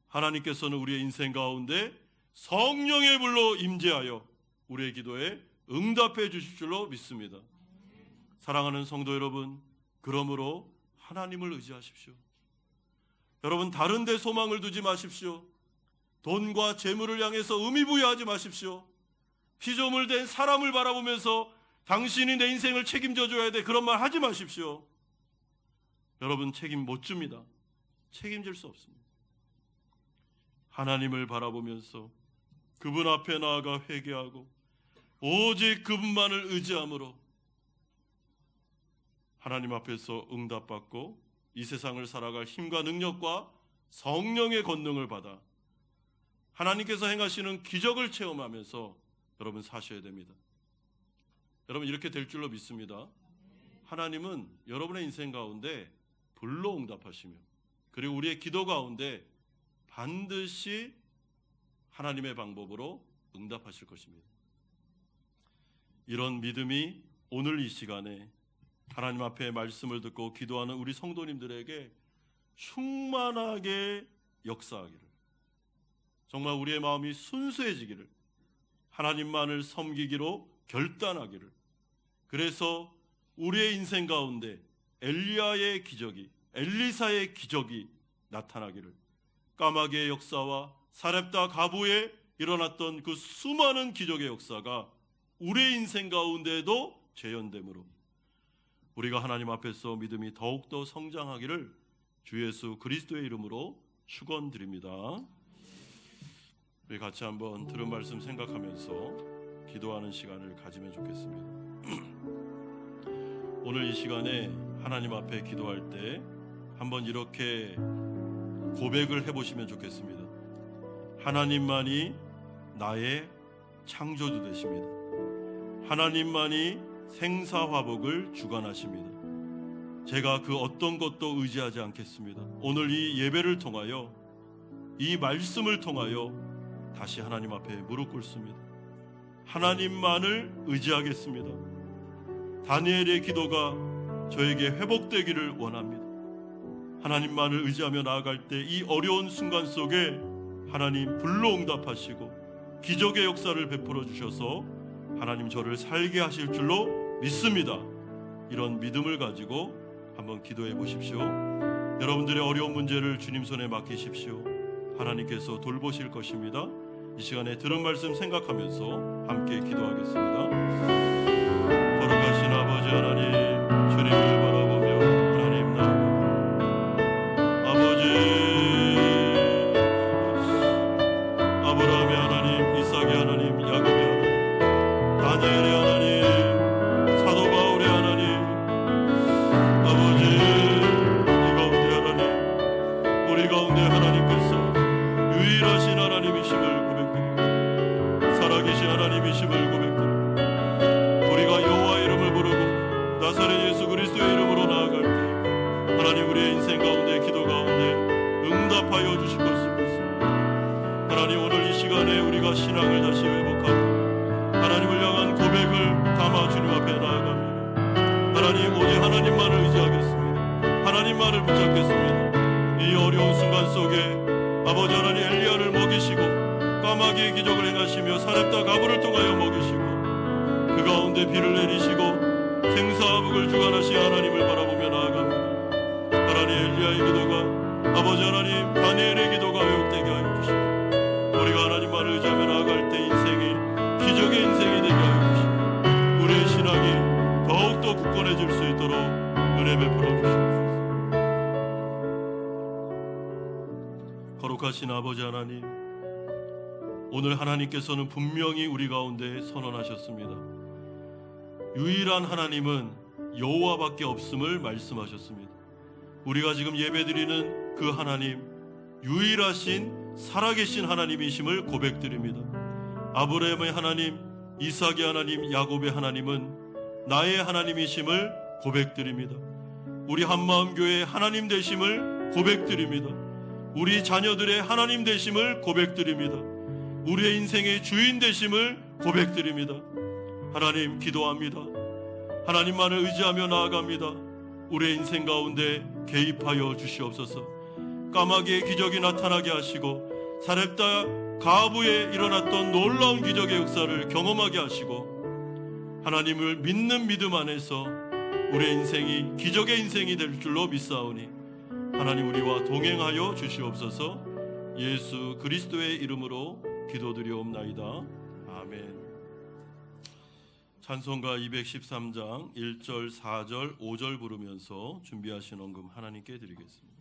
하나님께서는 우리의 인생 가운데 성령의 불로 임재하여 우리의 기도에 응답해 주실 줄로 믿습니다. 사랑하는 성도 여러분, 그러므로 하나님을 의지하십시오. 여러분, 다른 데 소망을 두지 마십시오. 돈과 재물을 향해서 의미부여하지 마십시오. 피조물 된 사람을 바라보면서 당신이 내 인생을 책임져 줘야 돼, 그런 말 하지 마십시오. 여러분, 책임 못 줍니다. 책임질 수 없습니다. 하나님을 바라보면서 그분 앞에 나아가 회개하고 오직 그분만을 의지함으로 하나님 앞에서 응답받고 이 세상을 살아갈 힘과 능력과 성령의 권능을 받아 하나님께서 행하시는 기적을 체험하면서 여러분 사셔야 됩니다. 여러분, 이렇게 될 줄로 믿습니다. 하나님은 여러분의 인생 가운데 불로 응답하시며 그리고 우리의 기도 가운데 반드시 하나님의 방법으로 응답하실 것입니다. 이런 믿음이 오늘 이 시간에 하나님 앞에 말씀을 듣고 기도하는 우리 성도님들에게 충만하게 역사하기를, 정말 우리의 마음이 순수해지기를, 하나님만을 섬기기로 결단하기를, 그래서 우리의 인생 가운데 엘리야의 기적이, 엘리사의 기적이 나타나기를, 까마귀의 역사와 사렙다 가부에 일어났던 그 수많은 기적의 역사가 우리의 인생 가운데도 재현됨으로 우리가 하나님 앞에서 믿음이 더욱더 성장하기를 주 예수 그리스도의 이름으로 축원드립니다. 우리 같이 한번 들은 말씀 생각하면서 기도하는 시간을 가지면 좋겠습니다. 오늘 이 시간에 하나님 앞에 기도할 때 한번 이렇게 고백을 해보시면 좋겠습니다. 하나님만이 나의 창조주 되십니다. 하나님만이 생사화복을 주관하십니다. 제가 그 어떤 것도 의지하지 않겠습니다. 오늘 이 예배를 통하여, 이 말씀을 통하여 다시 하나님 앞에 무릎 꿇습니다. 하나님만을 의지하겠습니다. 다니엘의 기도가 저에게 회복되기를 원합니다. 하나님만을 의지하며 나아갈 때 이 어려운 순간 속에 하나님 불로 응답하시고 기적의 역사를 베풀어 주셔서 하나님 저를 살게 하실 줄로 믿습니다. 이런 믿음을 가지고 한번 기도해 보십시오. 여러분들의 어려운 문제를 주님 손에 맡기십시오. 하나님께서 돌보실 것입니다. 이 시간에 들은 말씀 생각하면서 함께 기도하겠습니다. 거룩하신 아버지 하나님, 주님을 바라보며 하나님 나아갑니다. 아버지, 살아계신 하나님이심을 고백드립니다. 우리가 여호와의 이름을 부르고 나사렛 예수 그리스도의 이름으로 나아갈 때 하나님 우리의 인생 가운데 기도 가운데 응답하여 주실 것을 믿습니다. 하나님 오늘 이 시간에 우리가 신앙을 다시 회복하고 하나님을 향한 고백을 담아 주님 앞에 나아갑니다. 하나님 오직 하나님만을 의지하겠습니다. 하나님만을 붙잡겠습니다. 이 어려운 순간 속에 아버지 하나님 엘리야를 먹이시고 까마귀의 기적을 행하시며 사렙다 가부를 통하여 먹이시고 그 가운데 비를 내리시고 생사화복을 주관하신 하나님을 바라보며 나아갑니다. 하나님 엘리야의 기도가 아버지 하나님 다니엘의 기도가 회복되게 하여 주시고 우리가 하나님만을 의지하며 나아갈 때 인생이 기적의 인생이 되게 하여 주시고 우리의 신앙이 더욱더 굳건해질 수 있도록 은혜 베풀어 주시옵소서. 거룩하신 아버지 하나님, 오늘 하나님께서는 분명히 우리 가운데 선언하셨습니다. 유일한 하나님은 여호와밖에 없음을 말씀하셨습니다. 우리가 지금 예배드리는 그 하나님, 유일하신 살아계신 하나님이심을 고백드립니다. 아브라함의 하나님, 이삭의 하나님, 야곱의 하나님은 나의 하나님이심을 고백드립니다. 우리 한마음교회의 하나님 되심을 고백드립니다. 우리 자녀들의 하나님 되심을 고백드립니다. 우리의 인생의 주인 되심을 고백드립니다. 하나님 기도합니다. 하나님만을 의지하며 나아갑니다. 우리의 인생 가운데 개입하여 주시옵소서. 까마귀의 기적이 나타나게 하시고 사렙다 가부에 일어났던 놀라운 기적의 역사를 경험하게 하시고 하나님을 믿는 믿음 안에서 우리의 인생이 기적의 인생이 될 줄로 믿사오니 하나님 우리와 동행하여 주시옵소서. 예수 그리스도의 이름으로 기도드리옵나이다. 아멘. 찬송가 213장 1절, 4절, 5절 부르면서 준비하신 헌금 하나님께 드리겠습니다.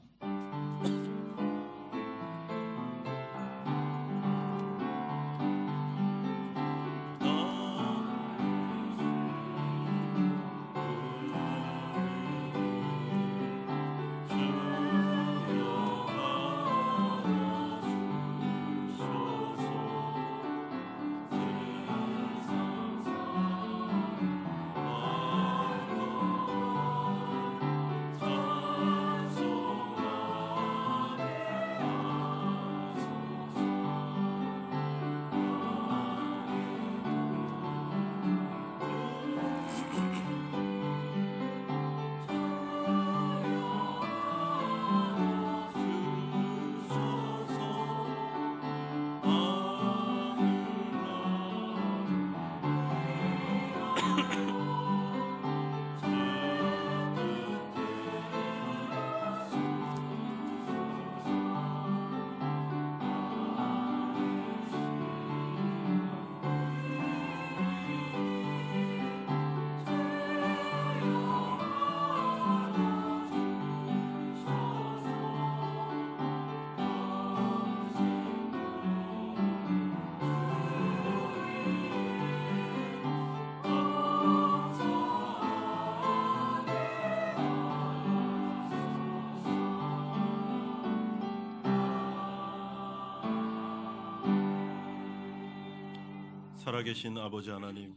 살아계신 아버지 하나님,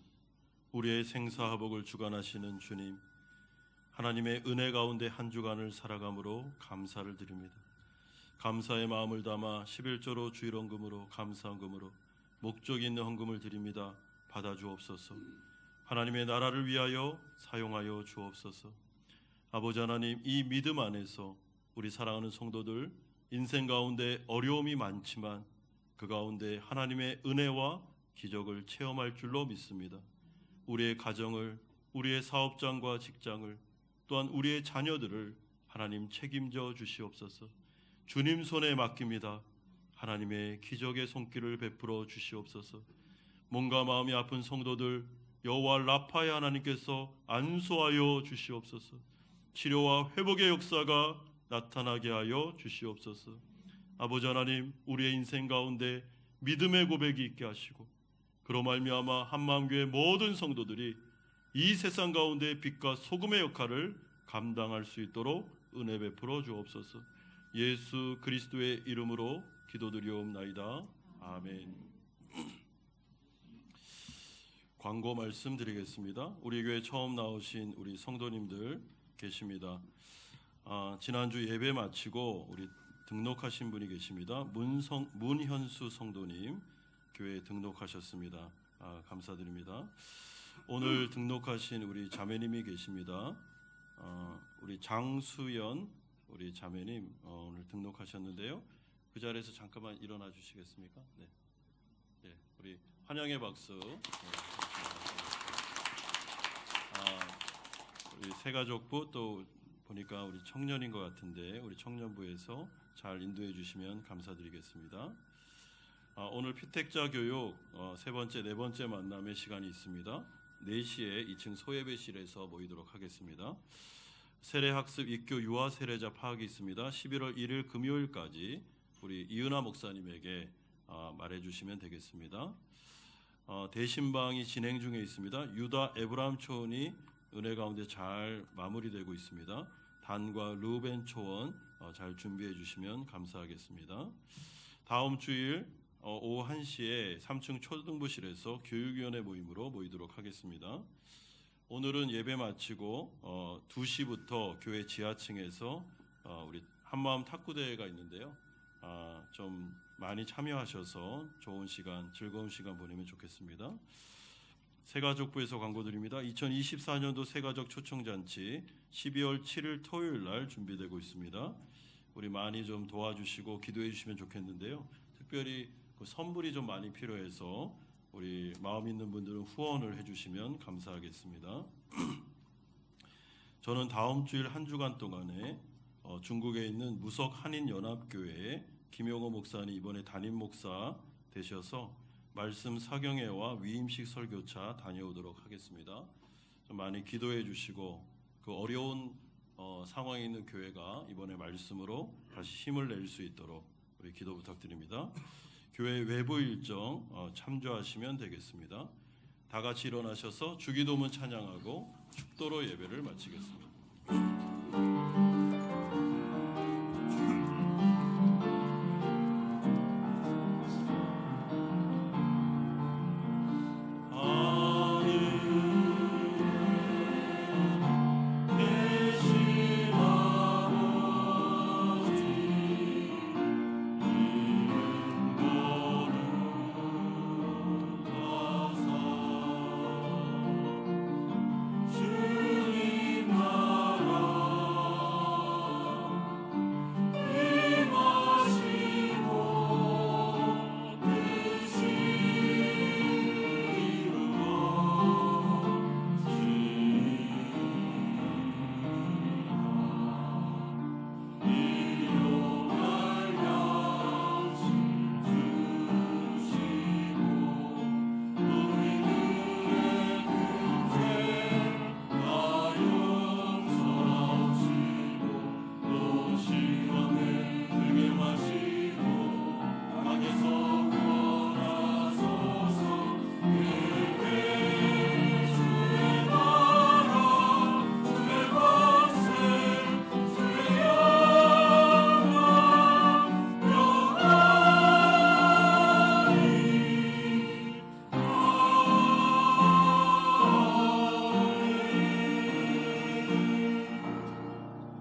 우리의 생사화복을 주관하시는 주님, 하나님의 은혜 가운데 한 주간을 살아감으로 감사를 드립니다. 감사의 마음을 담아 11조로 주일 헌금으로 감사헌금으로 목적 있는 헌금을 드립니다. 받아주옵소서. 하나님의 나라를 위하여 사용하여 주옵소서. 아버지 하나님, 이 믿음 안에서 우리 사랑하는 성도들 인생 가운데 어려움이 많지만 그 가운데 하나님의 은혜와 기적을 체험할 줄로 믿습니다. 우리의 가정을, 우리의 사업장과 직장을, 또한 우리의 자녀들을 하나님 책임져 주시옵소서. 주님 손에 맡깁니다. 하나님의 기적의 손길을 베풀어 주시옵소서. 몸과 마음이 아픈 성도들 여호와 라파의 하나님께서 안수하여 주시옵소서. 치료와 회복의 역사가 나타나게 하여 주시옵소서. 아버지 하나님, 우리의 인생 가운데 믿음의 고백이 있게 하시고 그로 말미암아 한마음교회 모든 성도들이 이 세상 가운데 빛과 소금의 역할을 감당할 수 있도록 은혜 베풀어 주옵소서. 예수 그리스도의 이름으로 기도드리옵나이다. 아멘. 광고 말씀드리겠습니다. 우리 교회 처음 나오신 우리 성도님들 계십니다. 지난주 예배 마치고 우리 등록하신 분이 계십니다. 문현수 성도님 교회에 등록하셨습니다. 감사드립니다. 오늘 등록하신 우리 자매님이 계십니다. 우리 장수연 우리 자매님 오늘 등록하셨는데요. 그 자리에서 잠깐만 일어나 주시겠습니까? 네, 우리 환영의 박수. 우리 새가족부 또 보니까 우리 청년인 것 같은데 우리 청년부에서 잘 인도해 주시면 감사드리겠습니다. 오늘 피택자 교육 세 번째, 네 번째 만남의 시간이 있습니다. 4시에 2층 소예배실에서 모이도록 하겠습니다. 세례학습 입교 유아 세례자 파악이 있습니다. 11월 1일 금요일까지 우리 이은하 목사님에게 말해주시면 되겠습니다. 대신방이 진행 중에 있습니다. 유다 에브람 초원이 은혜 가운데 잘 마무리되고 있습니다. 단과 루벤 초원 잘 준비해 주시면 감사하겠습니다. 다음 주일 오후 1시에 3층 초등부실에서 교육위원회 모임으로 모이도록 하겠습니다. 오늘은 예배 마치고 2시부터 교회 지하층에서 우리 한마음 탁구대회가 있는데요. 좀 많이 참여하셔서 좋은 시간, 즐거운 시간 보내면 좋겠습니다. 새가족부에서 광고드립니다. 2024년도 새가족 초청잔치 12월 7일 토요일 날 준비되고 있습니다. 우리 많이 좀 도와주시고 기도해 주시면 좋겠는데요. 특별히 그 선물이 좀 많이 필요해서 우리 마음 있는 분들은 후원을 해주시면 감사하겠습니다. 저는 다음 주일 한 주간 동안에 중국에 있는 무석 한인연합교회에 김용호 목사님 이번에 담임 목사 되셔서 말씀 사경회와 위임식 설교차 다녀오도록 하겠습니다. 좀 많이 기도해 주시고 그 어려운 상황에 있는 교회가 이번에 말씀으로 다시 힘을 낼 수 있도록 우리 기도 부탁드립니다. 교회 외부 일정 참조하시면 되겠습니다. 다 같이 일어나셔서 주기도문 찬양하고 축도로 예배를 마치겠습니다.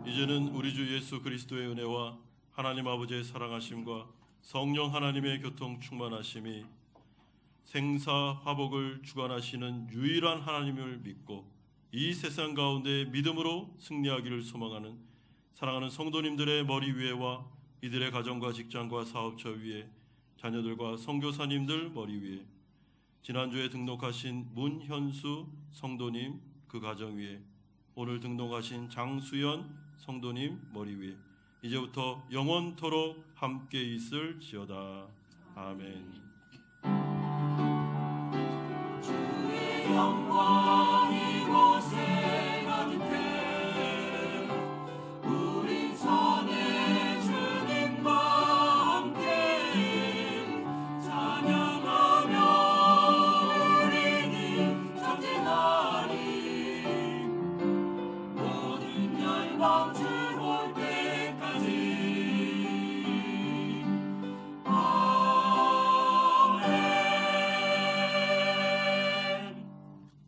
이제는 우리 주 예수 그리스도의 은혜와 하나님 아버지의 사랑하심과 성령 하나님의 교통 충만하심이 생사 화복을 주관하시는 유일한 하나님을 믿고 이 세상 가운데 믿음으로 승리하기를 소망하는 사랑하는 성도님들의 머리 위에와 이들의 가정과 직장과 사업처 위에 자녀들과 선교사님들 머리 위에 지난주에 등록하신 문현수 성도님 그 가정 위에 오늘 등록하신 장수연 성도님 머리 위에 이제부터 영원토록 함께 있을지어다. 아멘. 주의 영광